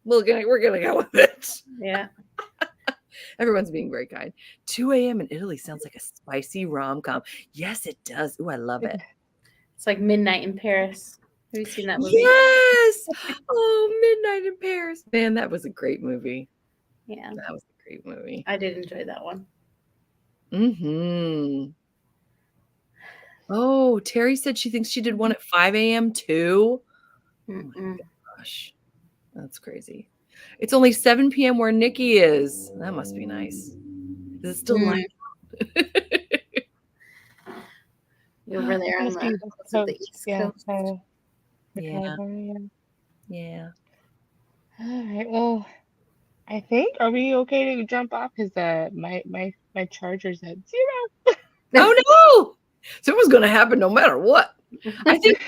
We're going to go with it. Yeah. Everyone's being very kind. 2 a.m. in Italy sounds like a spicy rom-com. Yes, it does. Ooh, I love it. It's like Midnight in Paris. Have you seen that movie? Yes. Oh, Midnight in Paris. Man, that was a great movie. Yeah. That was a great movie. I did enjoy that one. Mm-hmm. Oh, Terry said she thinks she did one at 5 a.m. too. Oh my gosh. That's crazy. It's only 7 p.m. where Nikki is. That must be nice. Is it still light? You're over there on the East Coast. Yeah. All right. Well, I think, are we okay to jump off? Because my charger's at 0. Oh no! Something's going to happen no matter what. I think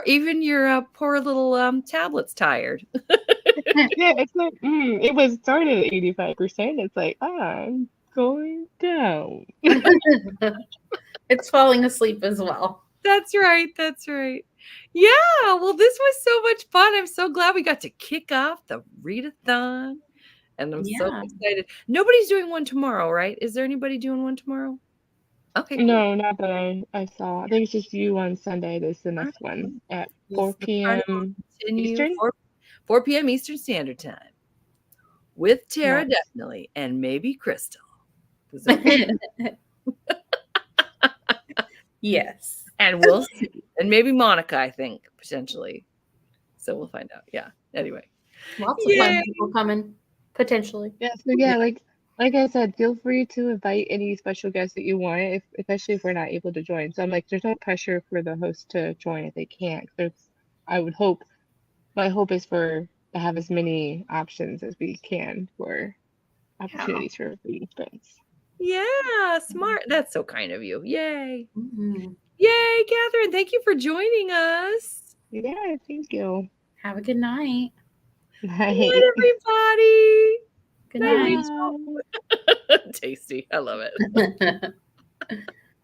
even your poor little tablet's tired. Yeah, it's like it was started at 85%. It's like I'm going down. It's falling asleep as well. That's right. Yeah. Well, this was so much fun. I'm so glad we got to kick off the readathon, and I'm so excited. Nobody's doing one tomorrow, right? Is there anybody doing one tomorrow? Okay. Cool. No, not that I saw. I think it's just you on Sunday. This is the next one at 4 p.m. Eastern. 4 p.m. Eastern Standard Time with Tara, definitely, and maybe Crystal. Yes. And we'll see. And maybe Monica, I think, potentially. So we'll find out. Yeah. Anyway. Lots of fun people coming, potentially. Yeah. So yeah, like I said, feel free to invite any special guests that you want, especially if we're not able to join. So I'm like, there's no pressure for the host to join if they can't. I would hope. My hope is for have as many options as we can for opportunities for reading friends. Yeah, smart. That's so kind of you. Yay. Mm-hmm. Yay, Catherine. Thank you for joining us. Yeah, thank you. Have a good night. Night. Good night, everybody. Good night. Tasty. I love it.